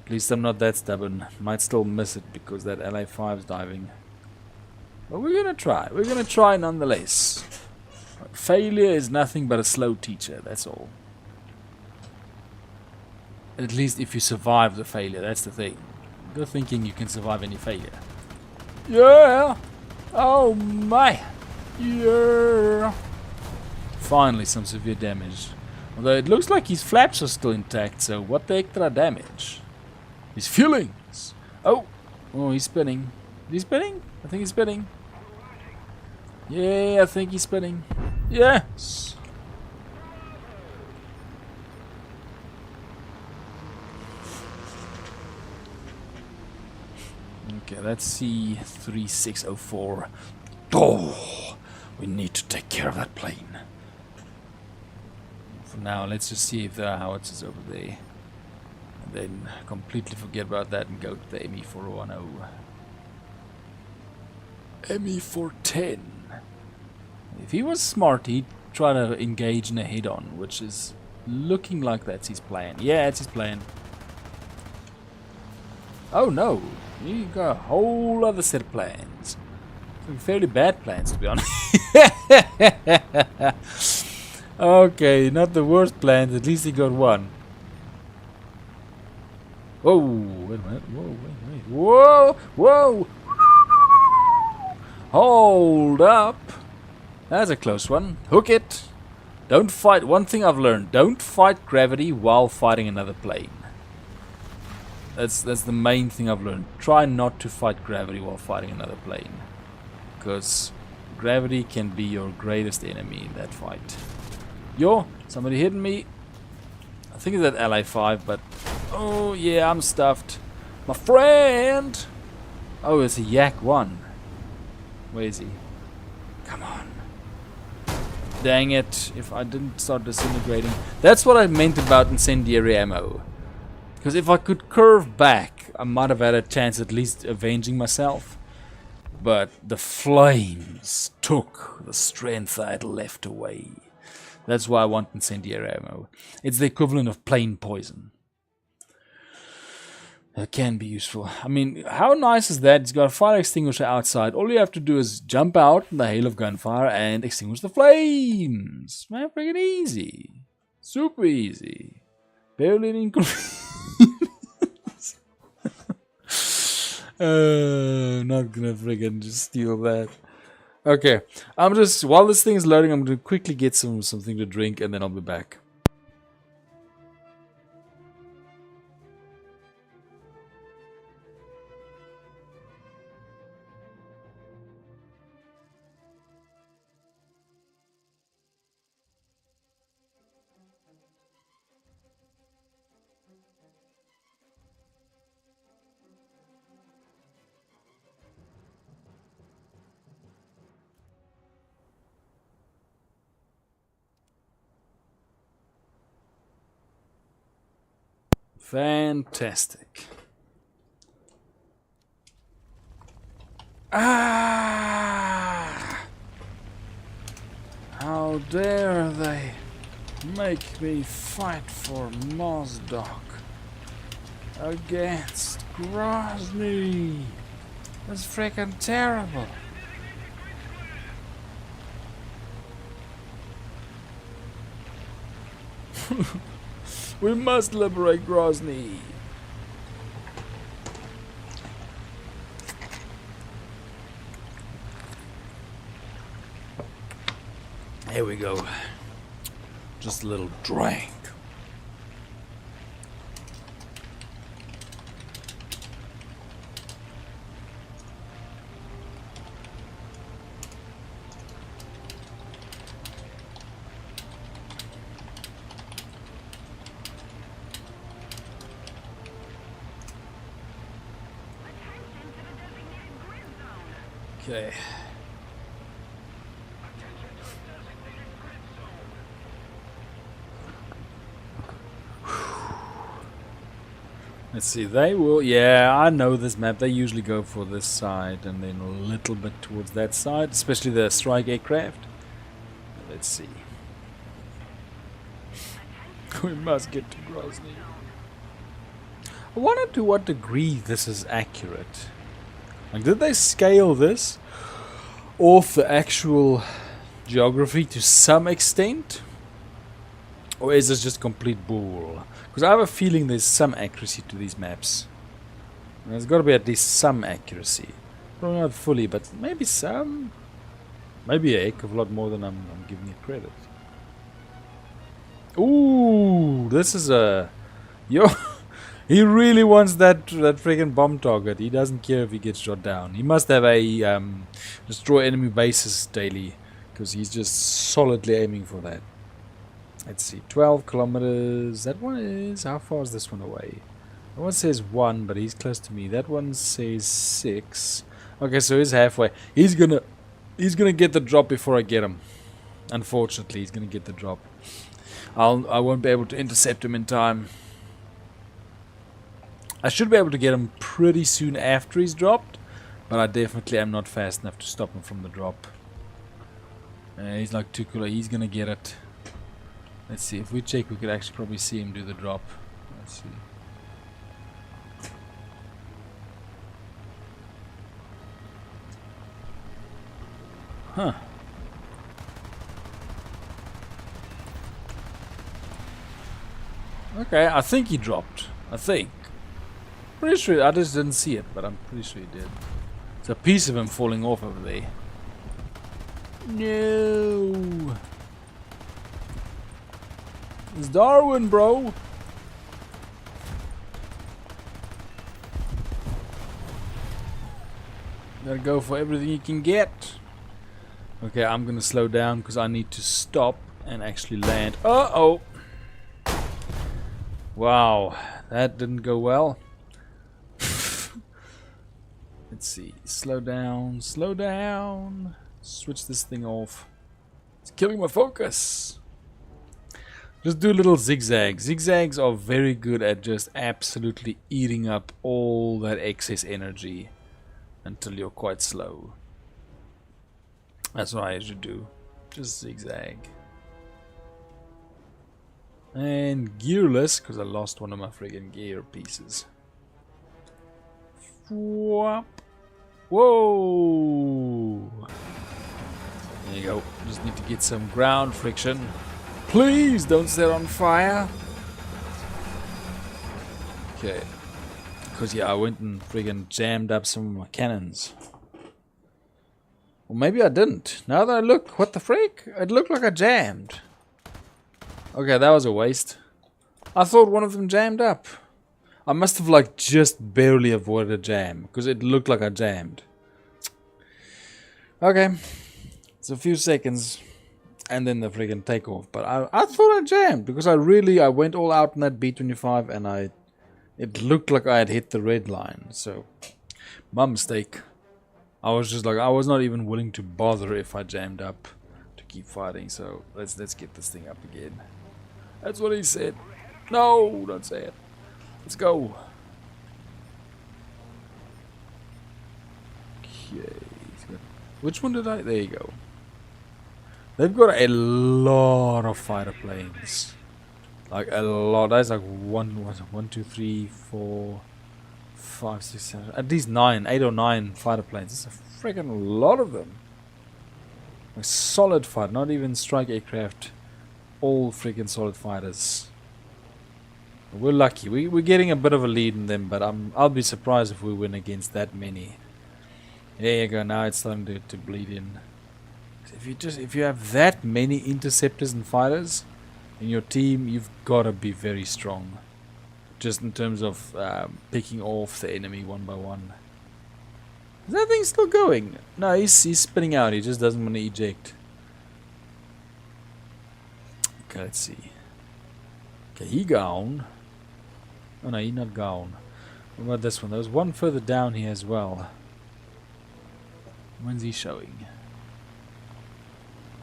At least I'm not that stubborn. Might still miss it because that LA5's diving. But we're gonna try. We're gonna try nonetheless. Failure is nothing but a slow teacher, that's all. At least if you survive the failure, that's the thing. Go thinking you can survive any failure. Yeah! Oh my! Yeah! Finally some severe damage. Although it looks like his flaps are still intact, so what the extra damage? His feelings! Oh! Oh, he's spinning. Is he spinning? I think he's spinning. Yeah, I think he's spinning. Yes! Okay, that's C3604. Oh! We need to take care of that plane. For now, let's just see if there are howitzers over there. And then completely forget about that and go to the ME410. ME410. If he was smart, he'd try to engage in a head-on, which is looking like that's his plan. Yeah, it's his plan. Oh no, you got a whole other set of plans. Some fairly bad plans, to be honest. Okay, not the worst plans. At least he got one. Whoa, wait a minute. Whoa, whoa. Hold up. That's a close one. Hook it. Don't fight. One thing I've learned. Don't fight gravity while fighting another plane. That's the main thing I've learned. Try not to fight gravity while fighting another plane. Because gravity can be your greatest enemy in that fight. Yo, somebody hitting me. I think it's at LA5, but... Oh, yeah, I'm stuffed. My friend! Oh, it's a Yak 1. Where is he? Come on. Dang it, if I didn't start disintegrating. That's what I meant about incendiary ammo. Because if I could curve back, I might have had a chance at least avenging myself. But the flames took the strength I had left away. That's why I want incendiary ammo. It's the equivalent of plain poison. That can be useful. I mean, how nice is that? It's got a fire extinguisher outside. All you have to do is jump out in the hail of gunfire and extinguish the flames. Man, freaking easy. Super easy. Barely an inconvenience. Not gonna friggin' just steal that. Okay, I'm just, while this thing is loading, I'm gonna quickly get something to drink and then I'll be back. Fantastic. Ah! How dare they make me fight for Mozdok against Grozny? That's freaking terrible. We must liberate Grozny. Here we go. Just a little drink. Okay. Let's see, they will, yeah, I know this map. They usually go for this side and then a little bit towards that side, especially the strike aircraft. Let's see. We must get to Grozny. I wonder to what degree this is accurate. Like, did they scale this off the actual geography to some extent? Or is this just complete bull? Because I have a feeling there's some accuracy to these maps. There's got to be at least some accuracy. Probably not fully, but maybe some. Maybe a heck of a lot more than I'm giving it credit. Ooh, this is a... Yo, he really wants that friggin' bomb target. He doesn't care if he gets shot down. He must have a destroy enemy bases daily, because he's just solidly aiming for that. Let's see, 12 kilometers. That one is... How far is this one away? That one says 1, but he's close to me. That one says 6. Okay, so he's halfway. He's gonna get the drop before I get him. Unfortunately, he's gonna get the drop. I won't be able to intercept him in time. I should be able to get him pretty soon after he's dropped, but I definitely am not fast enough to stop him from the drop. He's like too cool. He's gonna get it. Let's see, if we check, we could actually probably see him do the drop. Let's see. Huh. Okay, I think he dropped. I think. Pretty sure, I just didn't see it, but I'm pretty sure he did. It's a piece of him falling off over there. No. It's Darwin, bro. Gotta go for everything you can get. Okay, I'm gonna slow down because I need to stop and actually land. Uh-oh. Wow, that didn't go well. Let's see. Slow down, slow down. Switch this thing off. It's killing my focus. Just do a little zigzag. Zigzags are very good at just absolutely eating up all that excess energy until you're quite slow. That's what I usually do. Just zigzag. And gearless, because I lost one of my friggin' gear pieces. Whoop. Whoa! There you go. Just need to get some ground friction. Please don't set on fire. Okay. Because yeah, I went and friggin' jammed up some of my cannons. Or maybe I didn't. Now that I look, what the frick? It looked like I jammed. Okay, that was a waste. I thought one of them jammed up. I must have like just barely avoided a jam because it looked like I jammed. Okay, it's a few seconds and then the friggin' takeoff. But I thought I jammed because I went all out in that B-25 and it looked like I had hit the red line. So my mistake. I was just like I was not even willing to bother if I jammed up to keep fighting. So let's get this thing up again. That's what he said. No, don't say it. Let's go. Okay. Which one did I? There you go. They've got a lot of fighter planes. Like a lot. That's like 1, 2, 3, 4, 5, 6, 7. At least 8 or 9 fighter planes. It's a freaking lot of them. A solid fight, not even strike aircraft. All freaking solid fighters. We're lucky. We're getting a bit of a lead in them, but I'll be surprised if we win against that many. There you go. Now it's starting to bleed in. If you have that many interceptors and fighters in your team, you've got to be very strong. Just in terms of picking off the enemy one by one. Is that thing still going? No, he's spinning out. He just doesn't want to eject. Okay, let's see. Okay, he gone. Oh no, he not gone. What about this one? There was one further down here as well. When's he showing?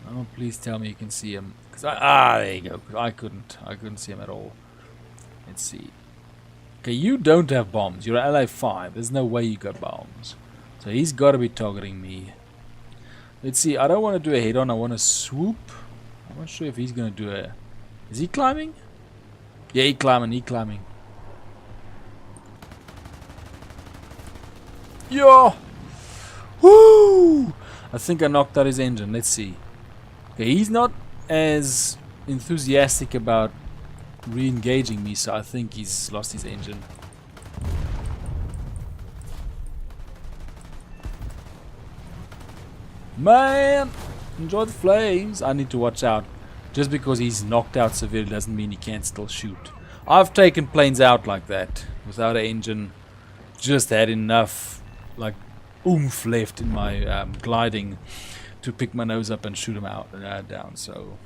Oh, please tell me you can see him. There you go. 'Cause I couldn't see him at all. Let's see. Okay, you don't have bombs. You're at LA5. There's no way you got bombs. So he's got to be targeting me. Let's see. I don't want to do a head-on. I want to swoop. I'm not sure if he's going to do a... Is he climbing? Yeah, he climbing. Yo! Woo! I think I knocked out his engine. Let's see. Okay, he's not as enthusiastic about re-engaging me, so I think he's lost his engine. Man! Enjoy the flames. I need to watch out. Just because he's knocked out severely doesn't mean he can't still shoot. I've taken planes out like that. Without an engine. Just had enough like oomph left in my gliding to pick my nose up and shoot him out down. So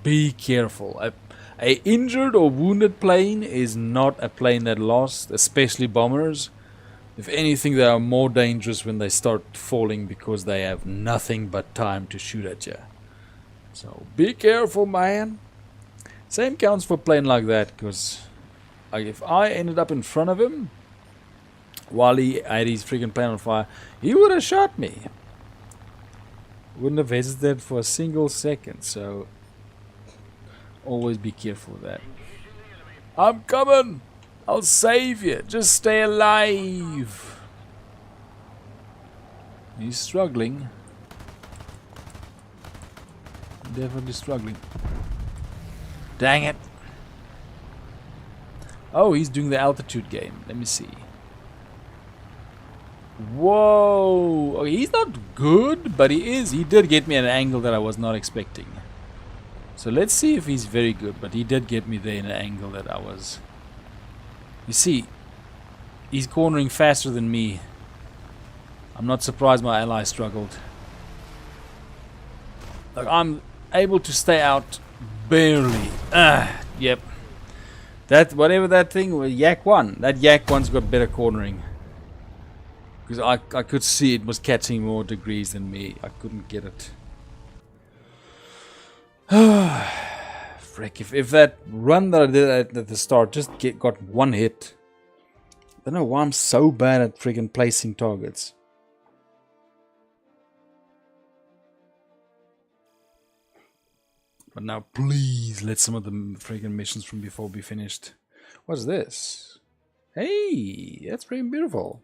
be careful. A injured or wounded plane is not a plane that lost, especially bombers. If anything, they are more dangerous when they start falling because they have nothing but time to shoot at you. So be careful, man. Same counts for a plane like that, because if I ended up in front of him while he had his freaking plane on fire, he would have shot me. Wouldn't have hesitated for a single second, so always be careful with that. I'm coming! I'll save you. Just stay alive. He's struggling. definitely struggling. Dang it. Oh, he's doing the altitude game. Let me see. Whoa. Okay, he's not good, but he is. He did get me at an angle that I was not expecting. So let's see if he's very good, but he did get me there in an angle that I was... You see, he's cornering faster than me. I'm not surprised my ally struggled. Like, I'm able to stay out barely. Yep. That, whatever that thing was, Yak 1. That Yak 1's got better cornering. Because I could see it was catching more degrees than me. I couldn't get it. Frick, if that run that I did at the start just got one hit. I don't know why I'm so bad at friggin' placing targets. But now please let some of the friggin' missions from before be finished. What's this? Hey, that's pretty beautiful.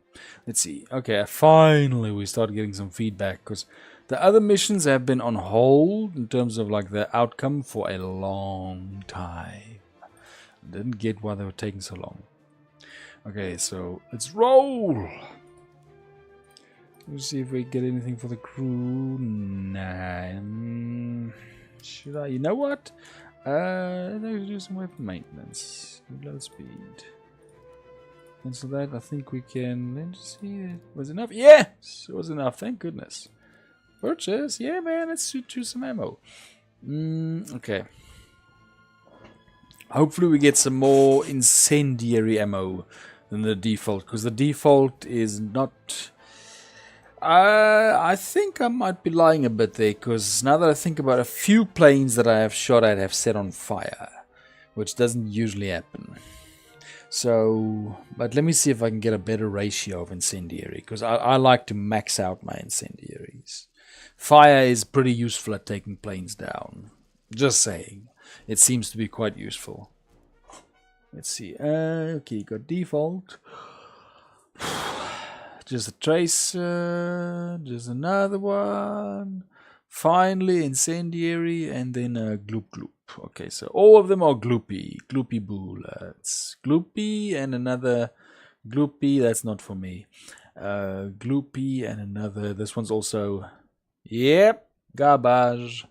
Let's see. Okay, finally we start getting some feedback, because the other missions have been on hold in terms of like the outcome for a long time. Didn't get why they were taking so long. Okay, so let's roll. Let's see if we get anything for the crew. Nah. Should I? You know what? Let's do some weapon maintenance. Low speed. Cancel that. I think we can. Let's see. Was it enough? Yes! It was enough. Thank goodness. Purchase. Yeah, man. Let's choose some ammo. Okay. Hopefully we get some more incendiary ammo than the default. Because the default is not... I think I might be lying a bit there. Because now that I think about it, a few planes that I have shot at have set on fire. Which doesn't usually happen. So, but let me see if I can get a better ratio of incendiary, because I like to max out my incendiaries. Fire is pretty useful at taking planes down. Just saying. It seems to be quite useful. Let's see. Okay, got default. Just a tracer. Just another one. Finally, incendiary, and then a gloop gloop. Okay, so all of them are gloopy. Gloopy boo, lads. Gloopy and another gloopy. That's not for me. Gloopy and another. This one's also... Yep, garbage.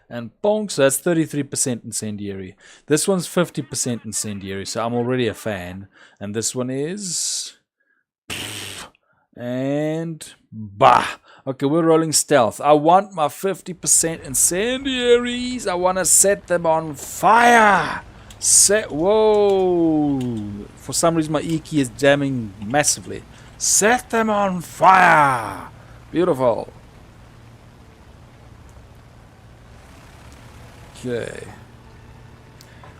And bonk, so that's 33% incendiary. This one's 50% incendiary, so I'm already a fan. And this one is... And... Bah! Okay, we're rolling stealth. I want my 50% incendiaries. I want to set them on fire. Whoa. For some reason, my E key is jamming massively. Set them on fire. Beautiful. Okay.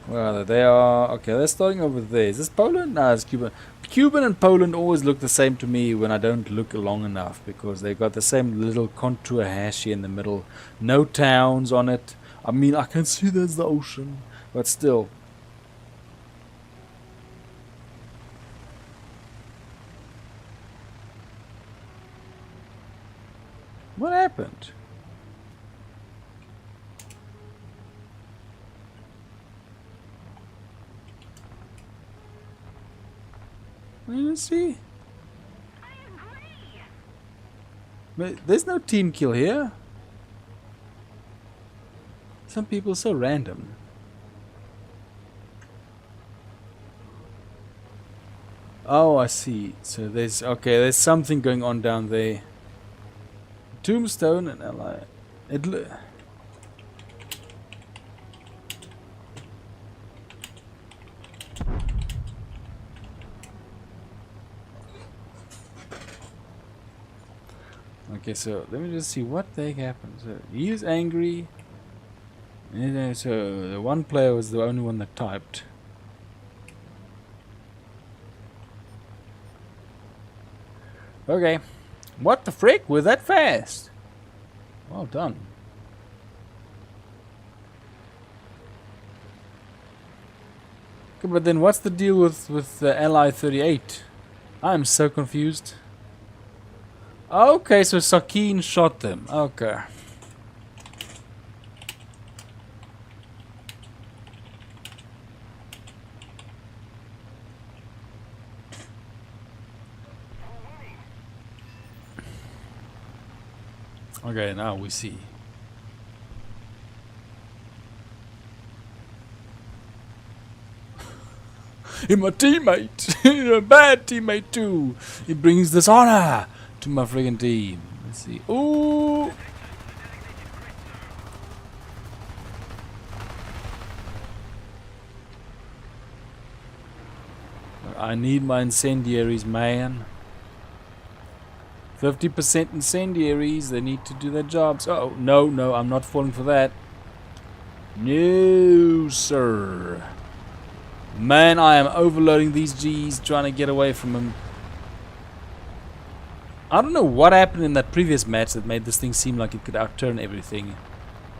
Where are they? They are... Okay, they're starting over there. Is this Poland? No, it's Cuba. Cuban and Poland always look the same to me when I don't look long enough, because they've got the same little contour hashy in the middle. No towns on it. I mean, I can see there's the ocean, but still. What happened? Let's see. But there's no team kill here. Some people are so random. Oh, I see. So there's... Okay, there's something going on down there. Tombstone and ally. Okay, so let me just see what the heck happened. So he is angry. And, so the one player was the only one that typed. Okay. What the frick? We're that fast. Well done. Okay, but then what's the deal with the Ally 38? I'm so confused. Okay, so Sakin shot them. Okay. Okay, now we see. And my teammate, a bad teammate too. He brings dishonor to my friggin' team. Let's see. Ooh. I need my incendiaries, man. 50% incendiaries. They need to do their jobs. Oh, no, no, I'm not falling for that. No, sir. Man, I am overloading these G's, trying to get away from him. I don't know what happened in that previous match that made this thing seem like it could outturn everything.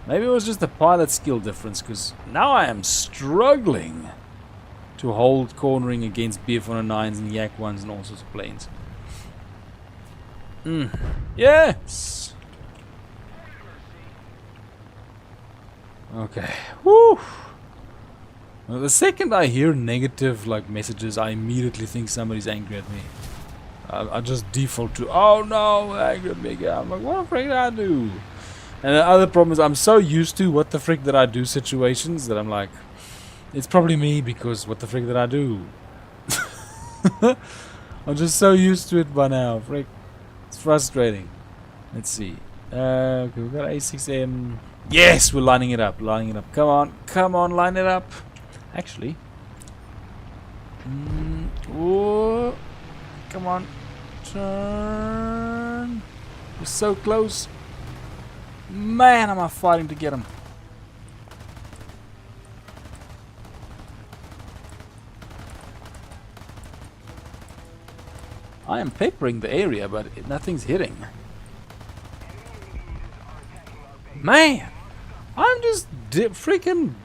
Maybe it was just a pilot skill difference, because now I am struggling to hold cornering against BF-109s and Yak-1s and all sorts of planes. Yes! Okay. Woo! Well, the second I hear negative like messages, I immediately think somebody's angry at me. I just default to, oh no, angry at me again. I'm like, what the frick did I do? And the other problem is I'm so used to what the frick did I do situations that I'm like, it's probably me because what the frick did I do? I'm just so used to it by now. Frick. It's frustrating. Let's see. Okay, we've got A6M. Yes, we're lining it up. Lining it up. Come on, line it up. Actually. Whoa. Come on. Turn. We're so close. Man, am I fighting to get him. I am peppering the area, but nothing's hitting. Man, I'm just freaking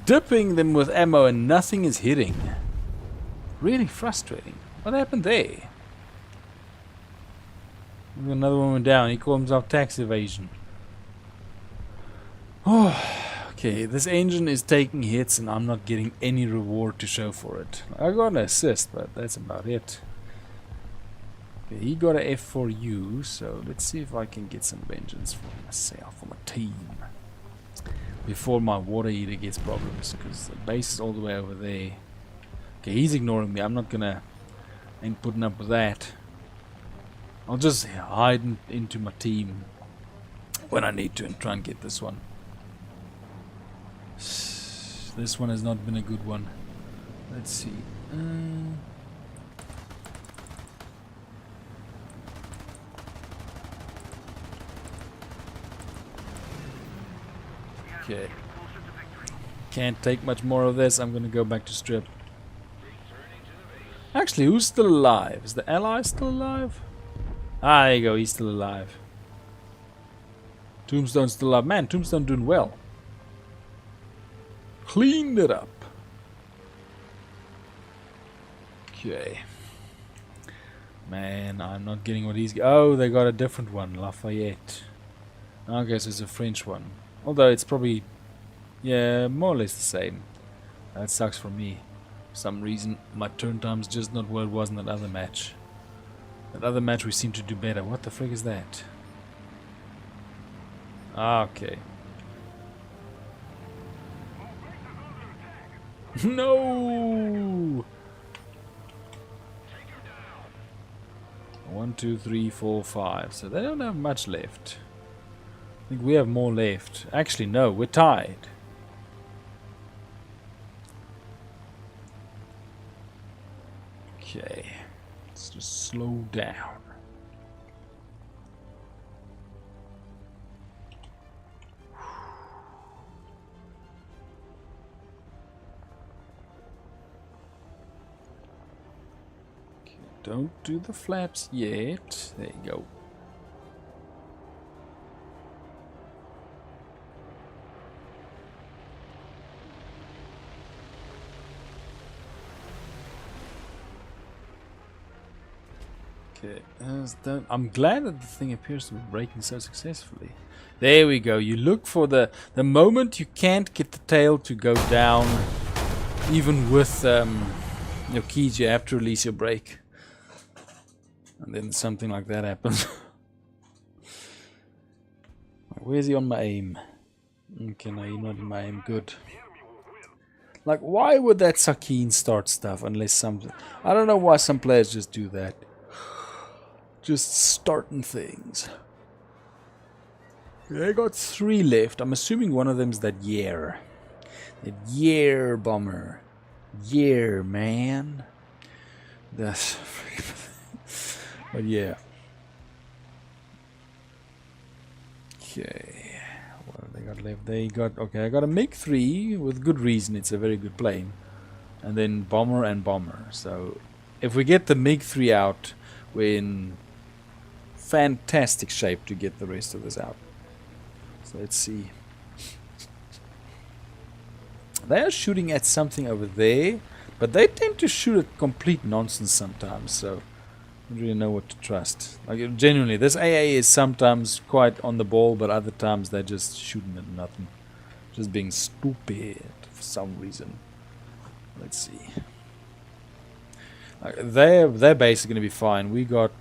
dipping them with ammo and nothing is hitting. Really frustrating. What happened there? Another one went down. He called himself tax evasion. Oh, okay. This engine is taking hits and I'm not getting any reward to show for it. I got an assist, but that's about it. Okay, he got a F4U, so let's see if I can get some vengeance for myself, for my team. Before my water heater gets problems, because the base is all the way over there. Okay, he's ignoring me. I'm not gonna... ain't putting up with that. I'll just hide into my team when I need to and try and get this one. This one has not been a good one. Let's see. Okay. Can't take much more of this. I'm gonna go back to strip. Actually, who's still alive? Is the ally still alive? Ah, there you go. He's still alive. Tombstone's still alive. Man, Tombstone doing well. Cleaned it up. Okay. Man, I'm not getting what he's... Oh, they got a different one. Lafayette. Okay, so it's a French one. Although it's probably... yeah, more or less the same. That sucks for me. For some reason, my turn time's just not what it was in that other match. That other match we seem to do better. What the frick is that? Ah, okay. No! 1, 2, 3, 4, 5. So they don't have much left. I think we have more left. Actually, no, we're tied. Okay. Let's just slow down. Okay, don't do the flaps yet. There you go. Okay, I'm glad that the thing appears to be braking so successfully. There we go. You look for the moment you can't get the tail to go down, even with your keys, you have to release your brake. And then something like that happens. Where's he on my aim? Okay, no, he's not in my aim. Good. Like, why would that Sakine start stuff unless some... I don't know why some players just do that. Just starting things. I got 3 left. I'm assuming one of them's that Year. That Year bomber. Year, man. That's... But yeah. Okay. What have they got left? They got... Okay, I got a MiG-3 with good reason. It's a very good plane. And then bomber and bomber. So, if we get the MiG-3 out, we're in fantastic shape to get the rest of this out. So let's see. They are shooting at something over there, but they tend to shoot at complete nonsense sometimes, so I don't really know what to trust. Like, genuinely, this AA is sometimes quite on the ball, but other times they're just shooting at nothing. Just being stupid for some reason. Let's see. They're basically going to be fine. We got...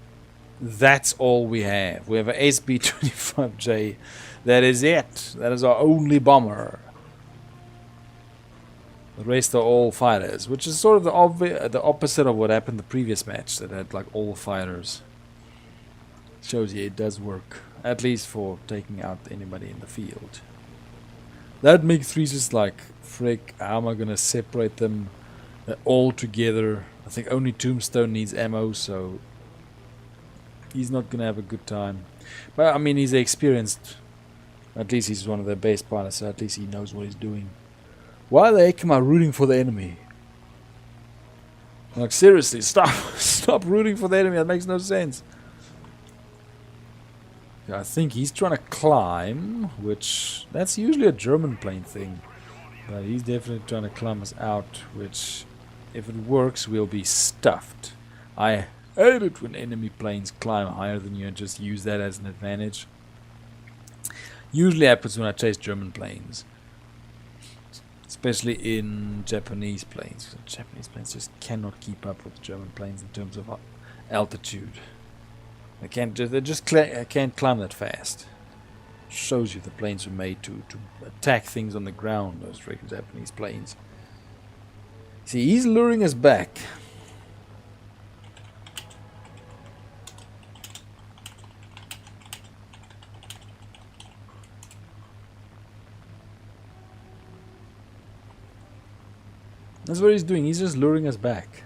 That's all we have. We have a SB-25J. That is it. That is our only bomber. The rest are all fighters, which is sort of the opposite of what happened the previous match that had like all fighters. Shows you it does work, at least for taking out anybody in the field. That MiG-3 is just like, frick, how am I gonna separate them all together? I think only Tombstone needs ammo, so he's not gonna have a good time. But I mean, he's experienced. At least he's one of the best pilots, so at least he knows what he's doing. Why the heck am I rooting for the enemy? Like, seriously, stop rooting for the enemy. That makes no sense. I think he's trying to climb, which that's usually a German plane thing. But he's definitely trying to climb us out, which, if it works, we'll be stuffed. I hate it when enemy planes climb higher than you and just use that as an advantage. Usually happens when I chase German planes. Especially in Japanese planes. Japanese planes just cannot keep up with German planes in terms of altitude. They can't climb that fast. Shows you the planes were made to attack things on the ground, those freaking Japanese planes. See, he's luring us back. That's what he's doing. He's just luring us back.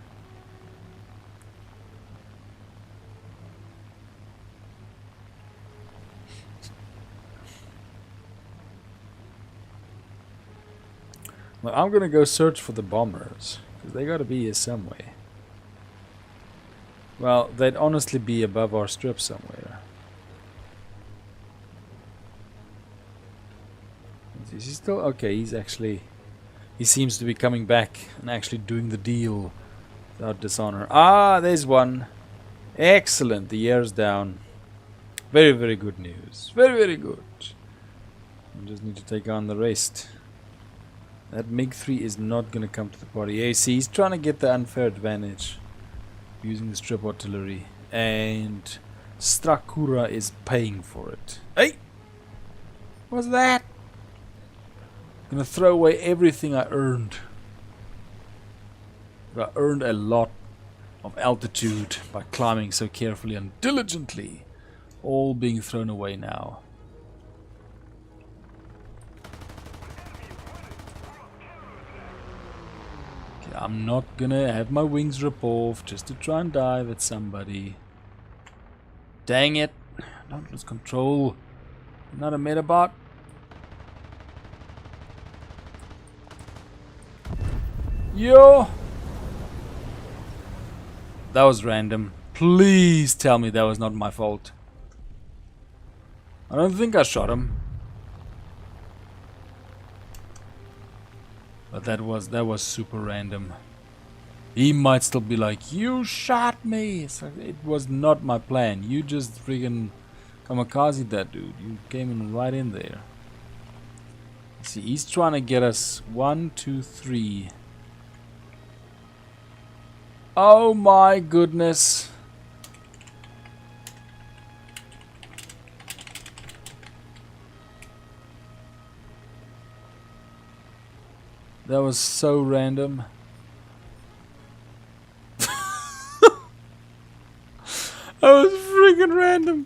Well, I'm gonna go search for the bombers, because they gotta be here somewhere. Well, they'd honestly be above our strip somewhere. Is he still? Okay, he's actually... He seems to be coming back and actually doing the deal without dishonor. Ah, there's one. Excellent. The air's down. Very, very good news. Very, very good. We just need to take on the rest. That MiG-3 is not going to come to the party. Yeah, see, he's trying to get the unfair advantage using the strip artillery. And Strakura is paying for it. Hey! What's that? Gonna throw away everything I earned. But I earned a lot of altitude by climbing so carefully and diligently. All being thrown away now. Okay, I'm not gonna have my wings rip off just to try and dive at somebody. Dang it. Don't lose control. I'm not a Metabot. Yo! That was random. Please tell me that was not my fault. I don't think I shot him. But that was super random. He might still be like, you shot me! It's like, it was not my plan. You just friggin' kamikaze that dude. You came in right in there. See, he's trying to get us 1, 2, 3. Oh my goodness. That was so random. That was freaking random.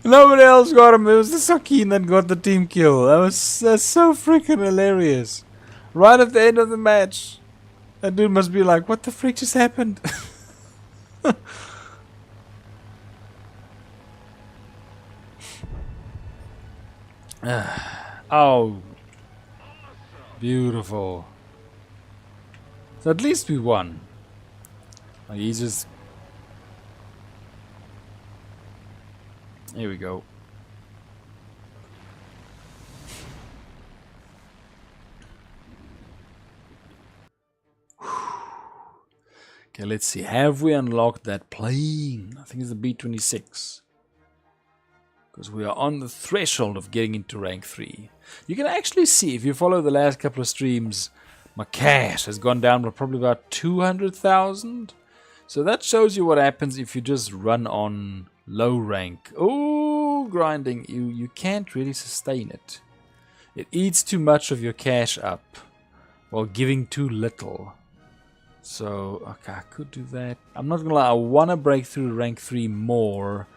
Nobody else got him. It was the Sakin that got the team kill. That's so freaking hilarious. Right at the end of the match. That dude must be like, what the frick just happened? Oh. Beautiful. So at least we won. Like he's just... Here we go. Okay, let's see. Have we unlocked that plane? I think it's the B-26. Because we are on the threshold of getting into rank 3. You can actually see, if you follow the last couple of streams, my cash has gone down by probably about 200,000. So that shows you what happens if you just run on low rank. Oh, grinding. You can't really sustain it. It eats too much of your cash up while giving too little. So, okay, I could do that. I'm not gonna lie, I want to break through rank 3 more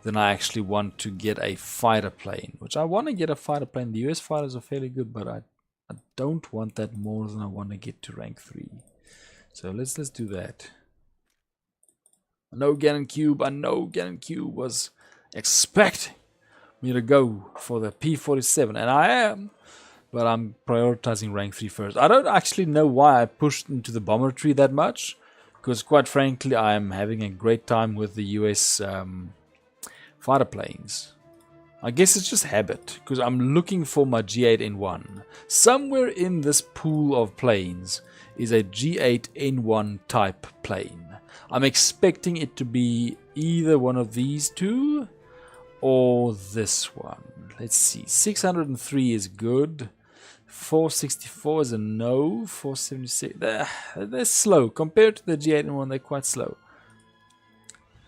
than I actually want to get a fighter plane. Which I want to get a fighter plane. The US fighters are fairly good, but I don't want that more than I want to get to rank 3. So let's do that. I know Gannon Cube was expecting me to go for the P-47, and I am. But I'm prioritizing rank 3 first. I don't actually know why I pushed into the bomber tree that much. Because quite frankly, I am having a great time with the US fighter planes. I guess it's just habit. Because I'm looking for my G8N1. Somewhere in this pool of planes is a G8N1 type plane. I'm expecting it to be either one of these two or this one. Let's see. 603 is good. 464 is a no. 476. They're slow. Compared to the G8N1, they're quite slow.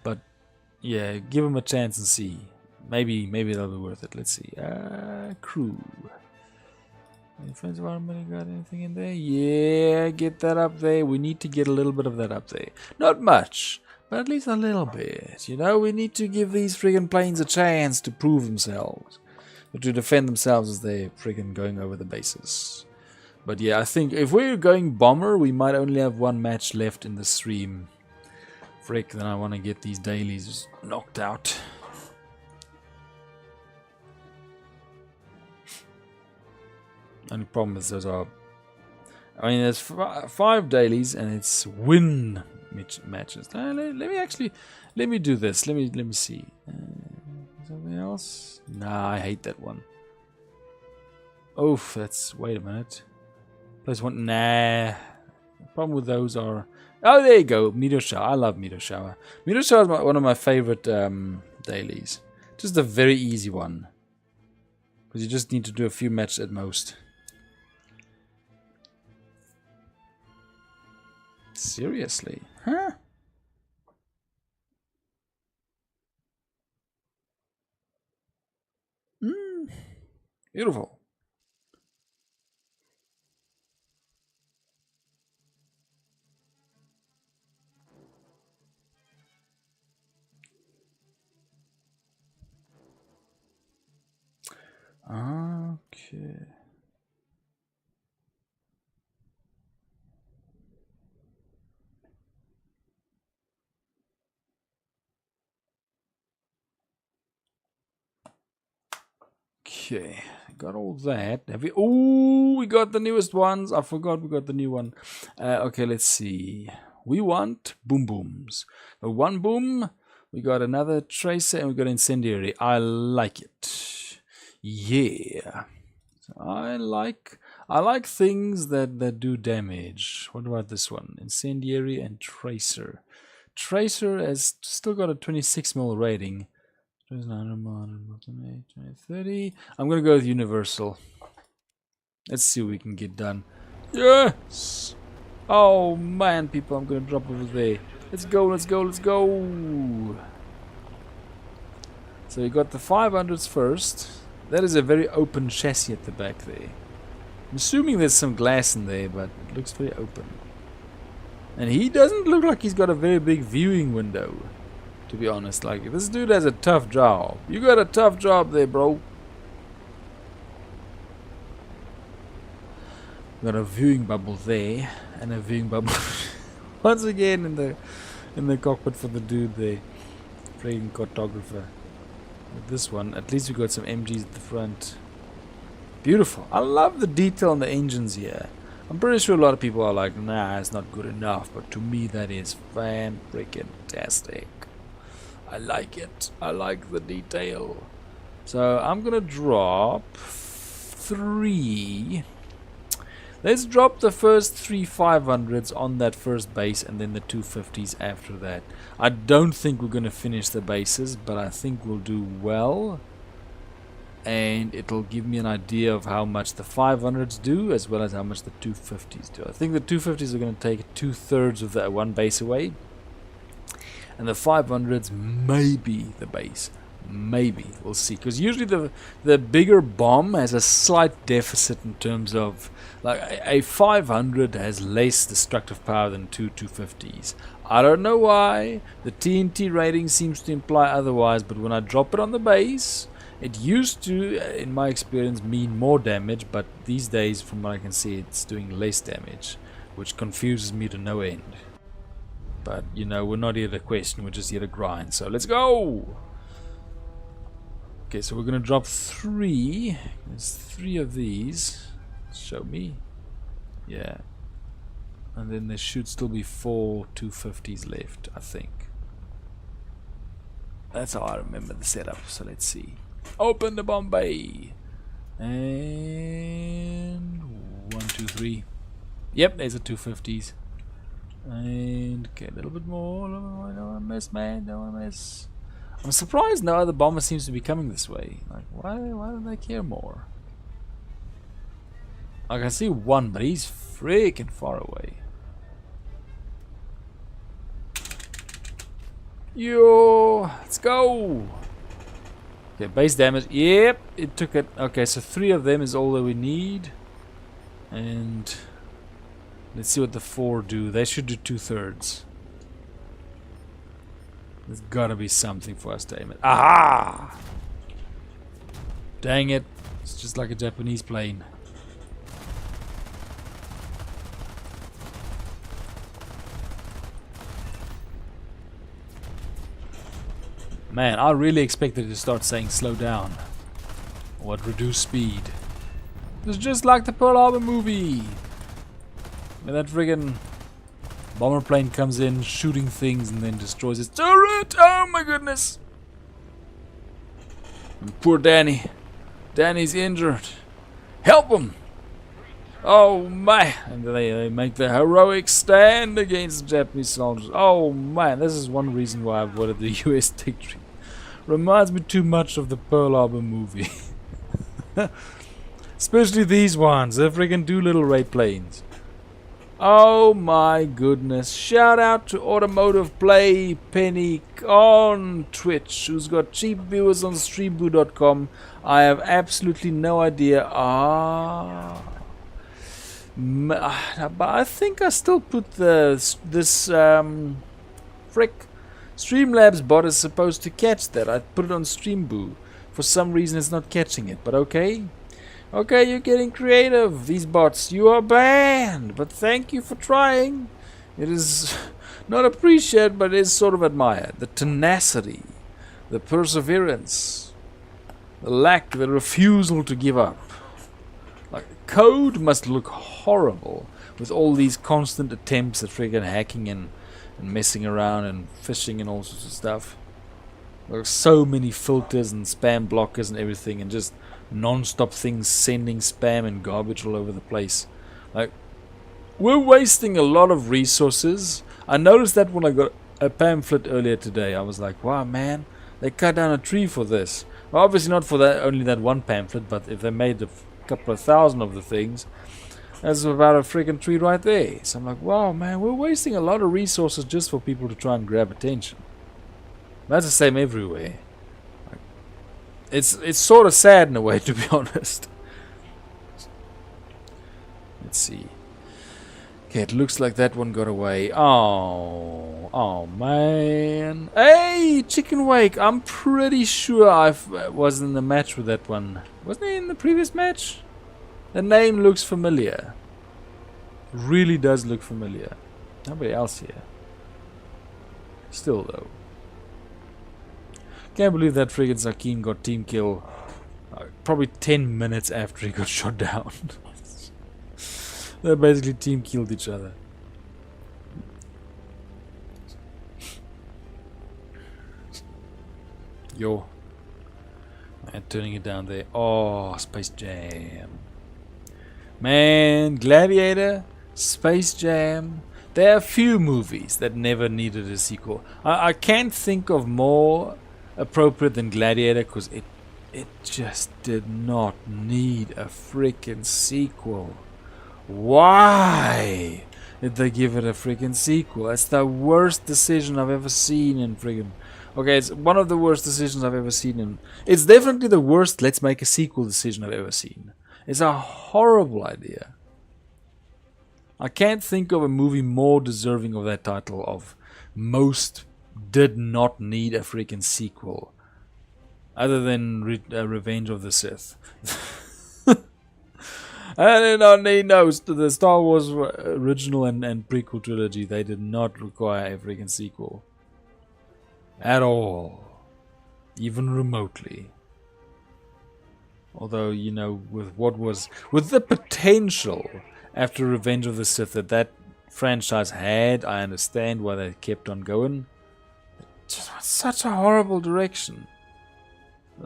But yeah, give them a chance and see. Maybe they'll be worth it. Let's see. Crew. Any friends of ours got anything in there? Yeah, get that up there. We need to get a little bit of that up there. Not much, but at least a little bit. You know, we need to give these friggin' planes a chance to prove themselves. To defend themselves as they're friggin' going over the bases. But yeah, I think if we're going bomber, we might only have one match left in the stream. Frick, then I want to get these dailies knocked out. Only problem is those are... I mean, there's 5 dailies and it's win matches. Let me do this. Let me see. Something else? Nah, I hate that one. Oh, that's... Wait a minute. Place one... Nah. The problem with those are... Oh, there you go. Meteor Shower. I love Meteor Shower. Meteor Shower is one of my favorite dailies. Just a very easy one. Because you just need to do a few matches at most. Seriously? Huh? Beautiful. Okay. Okay, got all that. Have we? Oh, we got the newest ones. I forgot we got the new one. Okay, let's see. We want boom booms. One boom. We got another tracer and we got incendiary. I like it. Yeah. So I like things that do damage. What about this one? Incendiary and tracer. Tracer has still got a 26 mil rating. 30. I'm gonna go with universal. Let's see what we can get done. Yes! Oh man, people, I'm gonna drop over there. Let's go, let's go, let's go! So we got the 500s first. That is a very open chassis at the back there. I'm assuming there's some glass in there, but it looks very open. And he doesn't look like he's got a very big viewing window, to be honest. Like, this dude has a tough job. You got a tough job there, bro. Got a viewing bubble there, and a viewing bubble once again in the cockpit for the dude there. Freaking cartographer. With this one, at least we got some MGs at the front. Beautiful. I love the detail on the engines here. I'm pretty sure a lot of people are like, nah, it's not good enough. But to me, that is fan-freaking-tastic. I like it. I like the detail. So I'm gonna drop 3. Let's drop the first 3 500s on that first base and then the 250s after that. I don't think we're going to finish the bases, but I think we'll do well. And it'll give me an idea of how much the 500s do as well as how much the 250s do. I think the 250s are going to take 2/3 of that one base away. And the 500s maybe the base. Maybe. We'll see. Because usually the bigger bomb has a slight deficit in terms of... Like, a 500 has less destructive power than 250s. I don't know why. The TNT rating seems to imply otherwise, but when I drop it on the base, it used to, in my experience, mean more damage, but these days, from what I can see, it's doing less damage, which confuses me to no end. But, you know, we're not here to question, we're just here to grind. So, let's go! Okay, so we're going to drop 3. There's 3 of these. Show me. Yeah. And then there should still be 4 250s left, I think. That's how I remember the setup. So let's see. Open the bomb bay. And 1, 2, 3. Yep, there's a 250s. And okay, a little bit more. I don't want to miss, man. Don't want to miss. I'm surprised no other bomber seems to be coming this way. Like, why do they care more? I can see one, but he's freaking far away. Yo, let's go. Okay, base damage. Yep, it took it. Okay, so 3 of them is all that we need. And let's see what the 4 do. They should do 2/3. There's gotta be something for us to aim at. Aha! Dang it. It's just like a Japanese plane. Man, I really expected it to start saying slow down. Or reduce speed. It's just like the Pearl Harbor movie. When that friggin' bomber plane comes in, shooting things and then destroys its turret. Oh my goodness. And poor Danny. Danny's injured. Help him. Oh my. And they make the heroic stand against the Japanese soldiers. Oh man, this is one reason why I avoided the US victory. Reminds me too much of the Pearl Harbor movie. Especially these ones, the friggin' Doolittle raid planes. Oh my goodness. Shout out to Automotive Play Penny on Twitch, who's got cheap viewers on streamboo.com. I have absolutely no idea. But I think I still put this frick Streamlabs bot is supposed to catch that. I put it on Streamboo. For some reason it's not catching it, but okay. Okay, you're getting creative. These bots, you are banned. But thank you for trying. It is not appreciated, but it is sort of admired. The tenacity, the perseverance, the refusal to give up. Like, code must look horrible with all these constant attempts at friggin' hacking and messing around and phishing and all sorts of stuff. There are so many filters and spam blockers and everything, and just non-stop things sending spam and garbage all over the place. Like, we're wasting a lot of resources. I noticed that when I got a pamphlet earlier today. I was like, wow, man, they cut down a tree for this. Well, obviously not for that, only that one pamphlet, but if they made a couple of thousand of the things, that's about a freaking tree right there. So I'm like, wow, man, we're wasting a lot of resources just for people to try and grab attention. That's the same everywhere. It's sort of sad in a way, to be honest. Let's see. Okay, it looks like that one got away. Oh man. Hey, Chicken Wake. I'm pretty sure I was in the match with that one. Wasn't he in the previous match? The name looks familiar. Really does look familiar. Nobody else here. Still though. Can't believe that friggin' Zakin got team kill probably 10 minutes after he got shot down. They basically team killed each other. Yo. Man, turning it down there. Oh, Space Jam. Man, Gladiator, Space Jam. There are a few movies that never needed a sequel. I can't think of more appropriate than Gladiator because it just did not need a freaking sequel. Why did they give it a freaking sequel? It's the worst decision I've ever seen in freaking... Okay, it's one of the worst decisions I've ever seen in... It's definitely the worst let's make a sequel decision I've ever seen. It's a horrible idea. I can't think of a movie more deserving of that title of most did not need a freaking sequel. Other than Revenge of the Sith. I did not need the Star Wars original and prequel trilogy. They did not require a freaking sequel. At all. Even remotely. Although, you know, with the potential after Revenge of the Sith that franchise had, I understand why they kept on going. It just was such a horrible direction.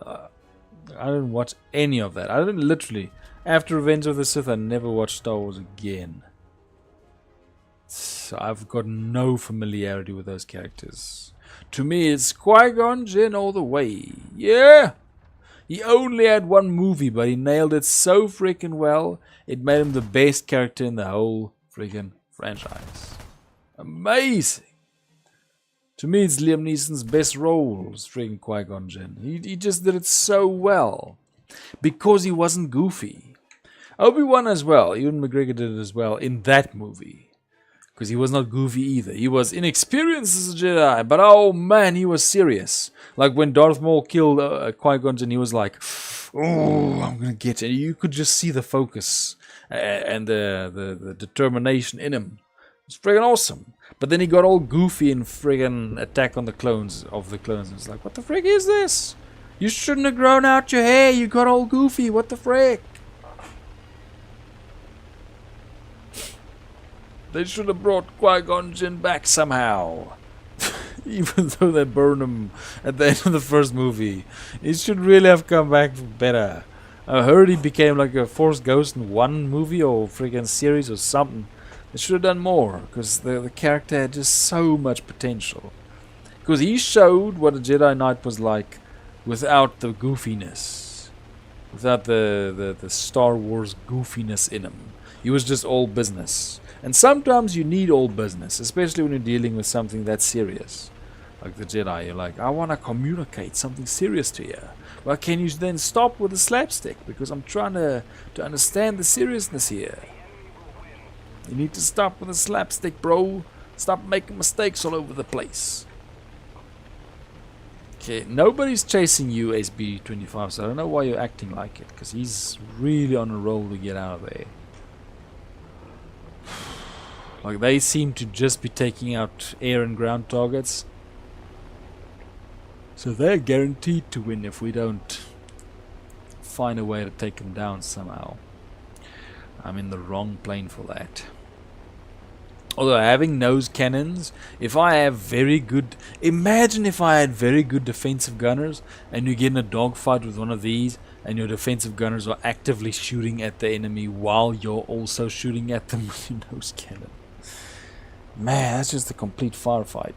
I didn't watch any of that. I didn't literally... After Revenge of the Sith, I never watched Star Wars again. So I've got no familiarity with those characters. To me, it's Qui-Gon Jinn all the way. Yeah! He only had one movie, but he nailed it so freaking well, it made him the best character in the whole freaking franchise. Amazing! To me, it's Liam Neeson's best role, freaking Qui-Gon Jinn. He just did it so well. Because he wasn't goofy. Obi-Wan as well. Ewan McGregor did it as well in that movie. Because he was not goofy either. He was inexperienced as a Jedi. But oh man, he was serious. Like when Darth Maul killed Qui-Gon Jinn, he was like, oh, I'm going to get it. You could just see the focus and the determination in him. It's friggin' awesome. But then he got all goofy in friggin' Attack on the Clones of the Clones. It's like, what the frick is this? You shouldn't have grown out your hair. You got all goofy. What the frick? They should have brought Qui-Gon Jinn back somehow. Even though they burned him at the end of the first movie. He should really have come back better. I heard he became like a Force Ghost in one movie or friggin' series or something. They should have done more. Because the character had just so much potential. Because he showed what a Jedi Knight was like without the goofiness. Without the Star Wars goofiness in him. He was just all business. And sometimes you need all business, especially when you're dealing with something that's serious. Like the Jedi, you're like, I want to communicate something serious to you. Well, can you then stop with the slapstick? Because I'm trying to understand the seriousness here. You need to stop with the slapstick, bro. Stop making mistakes all over the place. Okay, nobody's chasing you, SB25, so I don't know why you're acting like it. Because he's really on a roll to get out of there. Like, they seem to just be taking out air and ground targets. So they're guaranteed to win if we don't find a way to take them down somehow. I'm in the wrong plane for that. Although having nose cannons, if I have very good... Imagine if I had very good defensive gunners and you get in a dogfight with one of these and your defensive gunners are actively shooting at the enemy while you're also shooting at them with your nose cannon. Man, that's just a complete firefight.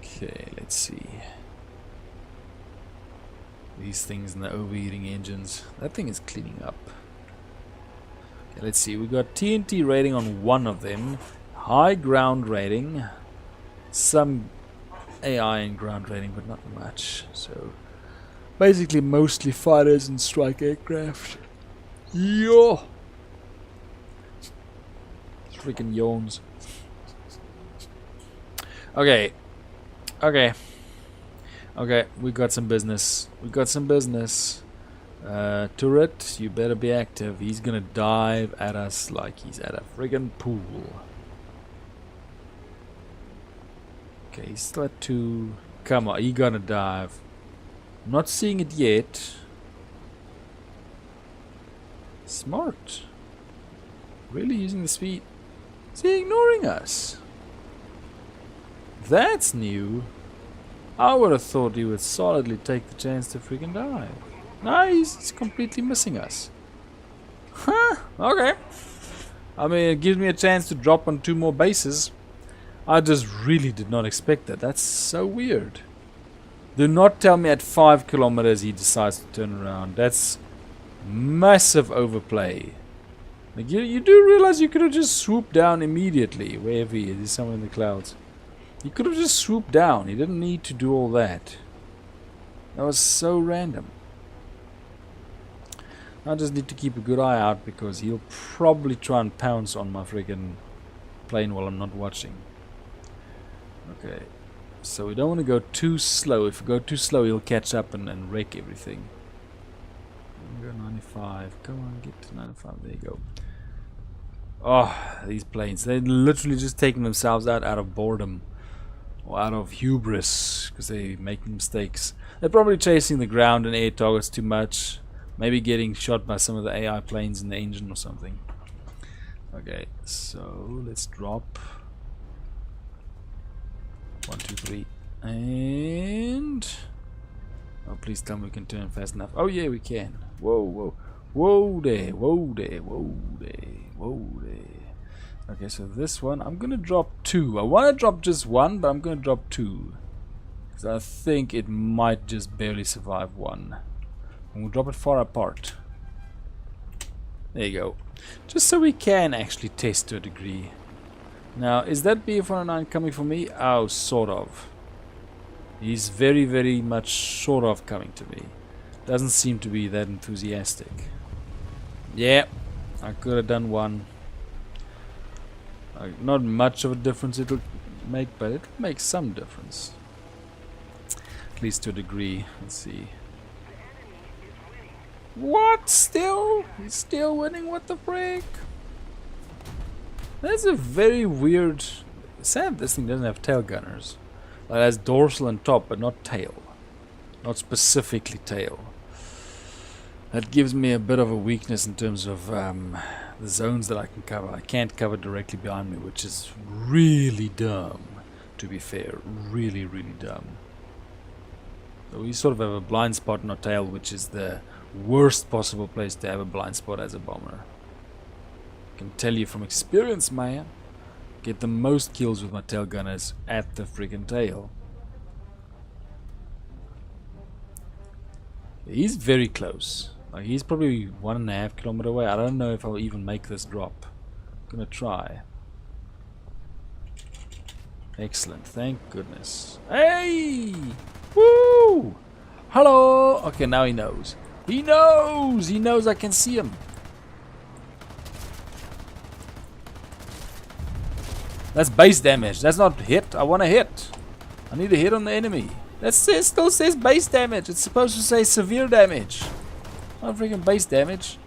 Okay, let's see. These things and the overheating engines. That thing is cleaning up. Okay, let's see. We got TNT rating on one of them. High ground rating. Some AI and ground training, but not much. So basically mostly fighters and strike aircraft. Yo! Freaking yawns. Okay. Okay. Okay, we got some business. We got some business. Turret, you better be active. He's gonna dive at us like he's at a friggin' pool. Okay, he's still at 2. Come on, he gonna dive. I'm not seeing it yet. Smart. Really using the speed. Is he ignoring us? That's new. I would have thought he would solidly take the chance to freaking dive. No, he's completely missing us. Huh, okay. I mean, it gives me a chance to drop on 2 more bases. I just really did not expect that. That's so weird. Do not tell me at 5 kilometers he decides to turn around. That's massive overplay. Like you do realize you could have just swooped down immediately, wherever he is. He's somewhere in the clouds. He could have just swooped down. He didn't need to do all that. That was so random. I just need to keep a good eye out because he'll probably try and pounce on my friggin' plane while I'm not watching. Okay. So we don't want to go too slow. If we go too slow, he'll catch up and wreck everything. Go 95. Come on, get to 95. There you go. Oh, these planes. They're literally just taking themselves out of boredom. Or out of hubris. Because they're making mistakes. They're probably chasing the ground and air targets too much. Maybe getting shot by some of the AI planes in the engine or something. Okay, so let's drop. 1, 2, 3. And... oh, please tell me we can turn fast enough. Oh yeah, we can. Whoa, whoa. Whoa there, whoa there, whoa there, whoa there. Okay, so this one, I'm gonna drop 2. I want to drop just 1, but I'm gonna drop 2. Because I think it might just barely survive 1. And we'll drop it far apart. There you go. Just so we can actually test to a degree. Now, is that BF-109 coming for me? Oh, sort of. He's very, very much sort of coming to me. Doesn't seem to be that enthusiastic. Yeah, I could have done 1. Not much of a difference it'll make, but it'll make some difference. At least to a degree. Let's see. What? Still? He's still winning? What the frick? That's a very weird... sad this thing doesn't have tail gunners. It has dorsal and top, but not tail. Not specifically tail. That gives me a bit of a weakness in terms of the zones that I can cover. I can't cover directly behind me, which is really dumb, to be fair. Really, really dumb. So we sort of have a blind spot in our tail, which is the worst possible place to have a blind spot as a bomber. I can tell you from experience, man. Get the most kills with my tail gunners at the friggin' tail. He's very close. Like, he's probably 1.5 kilometers away. I don't know if I'll even make this drop. I'm gonna try. Excellent, thank goodness. Hey! Woo! Hello! Okay, now he knows. He knows! He knows I can see him. That's base damage. That's not hit. I want a hit. I need a hit on the enemy. That still says base damage. It's supposed to say severe damage. Not freaking base damage.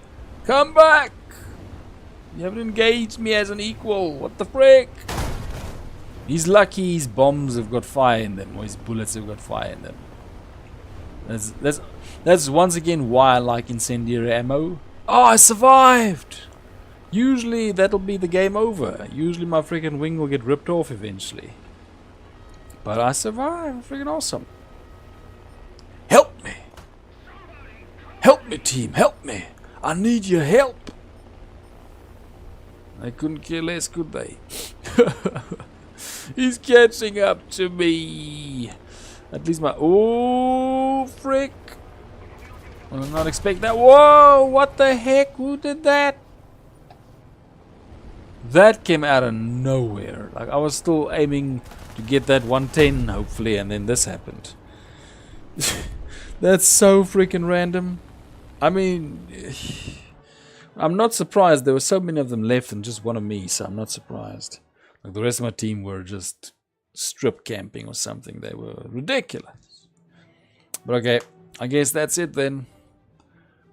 Come back! You haven't engaged me as an equal. What the frick? He's lucky his bombs have got fire in them, or his bullets have got fire in them. That's once again why I like incendiary ammo. Oh, I survived! Usually that'll be the game over. Usually my freaking wing will get ripped off eventually. But I survived. Freaking awesome. Help me! Help me, team! Help me! I need your help! They couldn't care less, could they? He's catching up to me. At least my... oh, frick! I did not expect that. Whoa! What the heck? Who did that? That came out of nowhere. Like, I was still aiming to get that 110, hopefully, and then this happened. That's so freaking random. I mean, I'm not surprised. There were so many of them left and just one of me, so I'm not surprised. Like the rest of my team were just strip camping or something. They were ridiculous. But okay, I guess that's it then.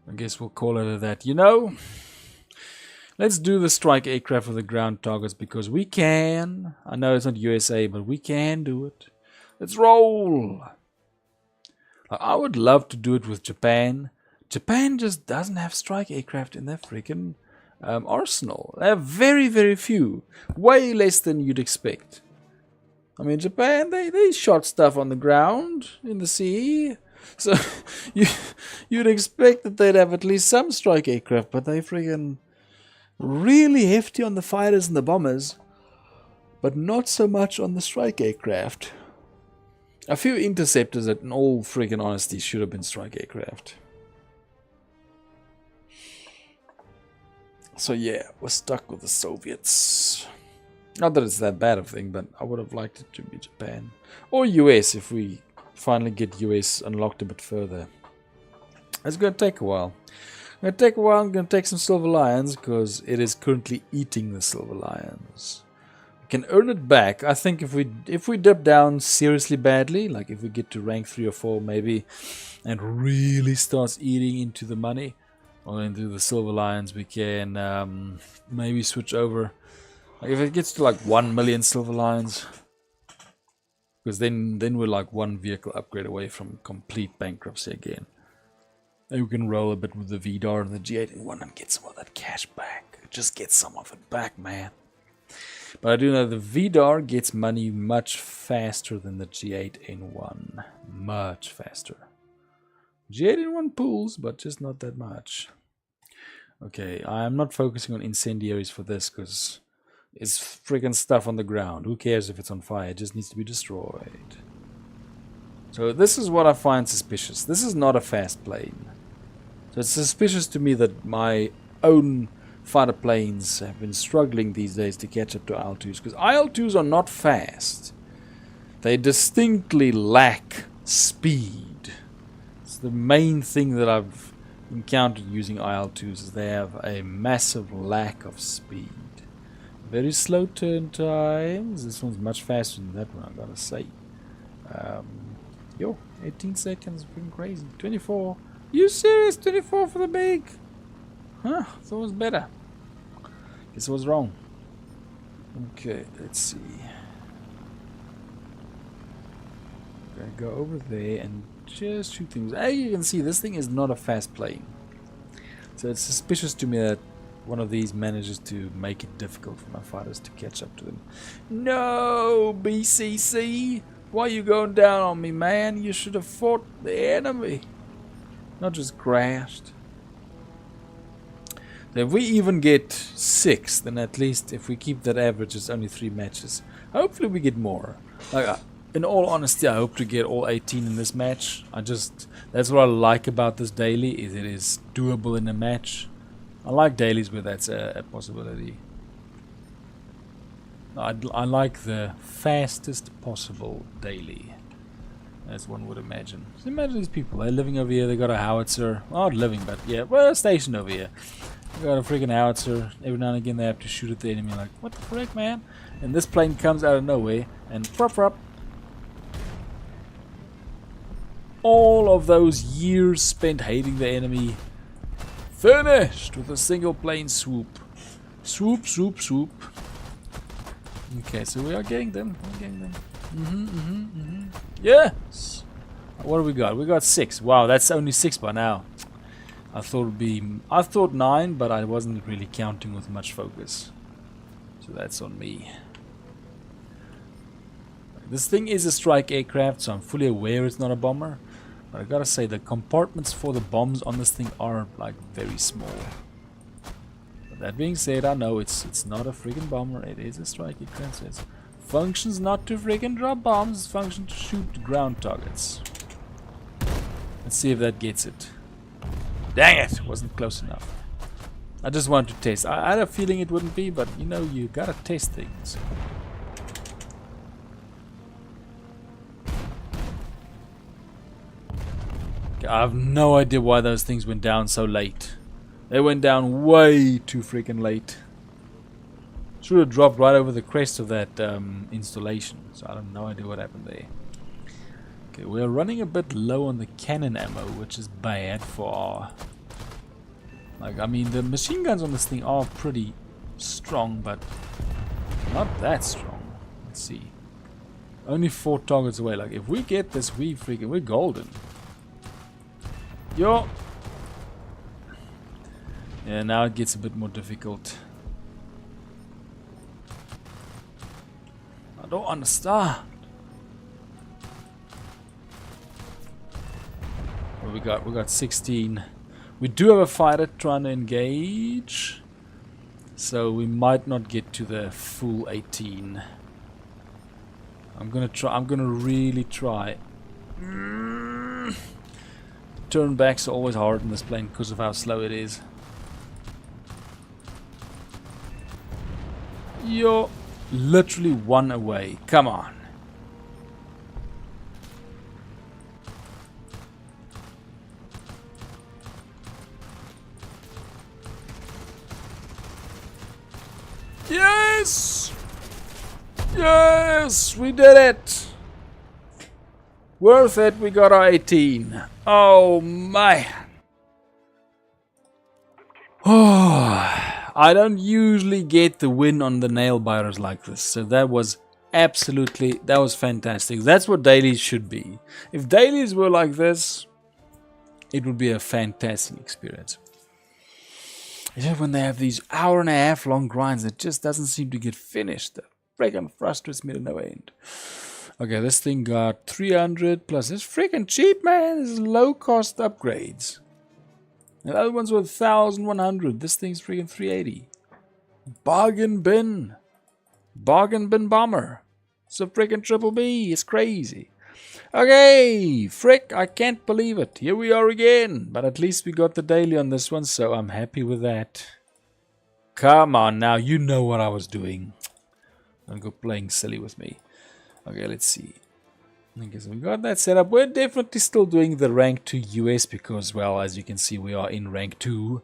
I guess we'll call it that. You know, let's do the strike aircraft for the ground targets because we can. I know it's not USA, but we can do it. Let's roll. I would love to do it with Japan. Japan just doesn't have strike aircraft in their freaking arsenal. They have very, very few. Way less than you'd expect. I mean, Japan, they shot stuff on the ground, in the sea. So you'd expect that they'd have at least some strike aircraft, but they freaking really hefty on the fighters and the bombers, but not so much on the strike aircraft. A few interceptors that, in all freaking honesty, should have been strike aircraft. So yeah, we're stuck with the Soviets. Not that it's that bad of a thing, but I would have liked it to be Japan. Or US if we finally get US unlocked a bit further. It's going to take a while. I'm going to take some Silver Lions because it is currently eating the Silver Lions. Can earn it back. I think if we dip down seriously badly, like if we get to rank 3 or 4 maybe, and really starts eating into the money or into the Silver Lions, we can maybe switch over. Like if it gets to like 1 million Silver Lions, because then we're like one vehicle upgrade away from complete bankruptcy again. Then we can roll a bit with the VDAR and the G8-1 and get some of that cash back. Just get some of it back, man. But I do know the VDAR gets money much faster than the G8-1. Much faster. G8-1 pools, but just not that much. Okay, I'm not focusing on incendiaries for this because it's friggin' stuff on the ground. Who cares if it's on fire? It just needs to be destroyed. So this is what I find suspicious. This is not a fast plane. So it's suspicious to me that my own fighter planes have been struggling these days to catch up to IL-2s, because IL-2s are not fast. They distinctly lack speed. It's the main thing that I've encountered using IL-2s, is they have a massive lack of speed. Very slow turn times. This one's much faster than that one, I gotta say. 18 seconds, freaking crazy. 24. You serious? 24 for the big? Huh, thought it was better. Guess I was wrong. Okay, let's see. Gonna go over there and just shoot things. As you can see, this thing is not a fast plane. So it's suspicious to me that one of these manages to make it difficult for my fighters to catch up to them. No, BCC! Why are you going down on me, man? You should have fought the enemy. Not just crashed. So if we even get 6, then at least if we keep that average, it's only 3 matches. Hopefully we get more. Like, in all honesty, I hope to get all 18 in this match. That's what I like about this daily, is it is doable in a match. I like dailies where that's a possibility. I like the fastest possible daily, as one would imagine. So imagine these people, they're living over here, they got a howitzer. Well, not living, but yeah, well, stationed over here. They got a freaking howitzer. Every now and again they have to shoot at the enemy, like, what the frick, man? And this plane comes out of nowhere, and prop. All of those years spent hating the enemy finished with a single plane swoop. Swoop. Okay, so we are getting them. Yes! What do we got? We got 6. Wow, that's only 6 by now. I thought 9, but I wasn't really counting with much focus. So that's on me. This thing is a strike aircraft, so I'm fully aware it's not a bomber. But I gotta say, the compartments for the bombs on this thing are like very small. But that being said, I know it's not a friggin' bomber, it is a strike aircraft. So it functions not to friggin' drop bombs, it functions to shoot ground targets. Let's see if that gets it. Dang it, wasn't close enough. I just wanted to test. I had a feeling it wouldn't be, but you know, you gotta test things. I have no idea why those things went down so late. They went down way too freaking late. Should have dropped right over the crest of that installation. So I have no idea what happened there. Okay, we're running a bit low on the cannon ammo, which is bad for our... Like, I mean, the machine guns on this thing are pretty strong, but not that strong. Let's see. Only 4 targets away. Like, if we get this, we're golden. Yo! Yeah, now it gets a bit more difficult. I don't understand. What we got? We got 16. We do have a fighter trying to engage, so we might not get to the full 18. I'm gonna try. I'm gonna really try. Turnbacks are always hard in this plane because of how slow it is. You're literally 1 away. Come on. Yes! Yes! We did it! Worth it, we got our 18. Oh my. Oh, I don't usually get the win on the nail biters like this. So that was fantastic. That's what dailies should be. If dailies were like this, it would be a fantastic experience. Even when they have these hour-and-a-half long grinds that just doesn't seem to get finished. That freaking frustrates me to no end. Okay, this thing got 300 plus. It's freaking cheap, man. This is low-cost upgrades. The other ones were 1,100. This thing's freaking 380. Bargain bin. Bargain bin bomber. It's a freaking triple B. It's crazy. Okay, frick, I can't believe it. Here we are again. But at least we got the daily on this one, so I'm happy with that. Come on now, you know what I was doing. Don't go playing silly with me. Okay, let's see. I guess we got that set up. We're definitely still doing the rank 2 US because, well, as you can see, we are in rank 2.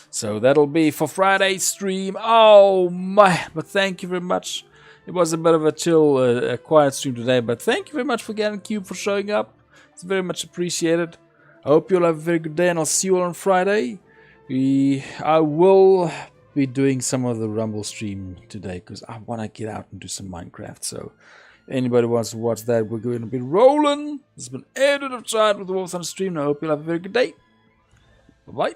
So that'll be for Friday's stream. Oh my, but thank you very much. It was a bit of a chill, a quiet stream today, but thank you very much for getting Cube for showing up. It's very much appreciated. I hope you'll have a very good day, and I'll see you all on Friday. I will be doing some of the Rumble stream today because I want to get out and do some Minecraft. So, anybody wants to watch that, we're going to be rolling. This has been Edward of Child with the Wolves on the stream. I hope you'll have a very good day. Bye bye.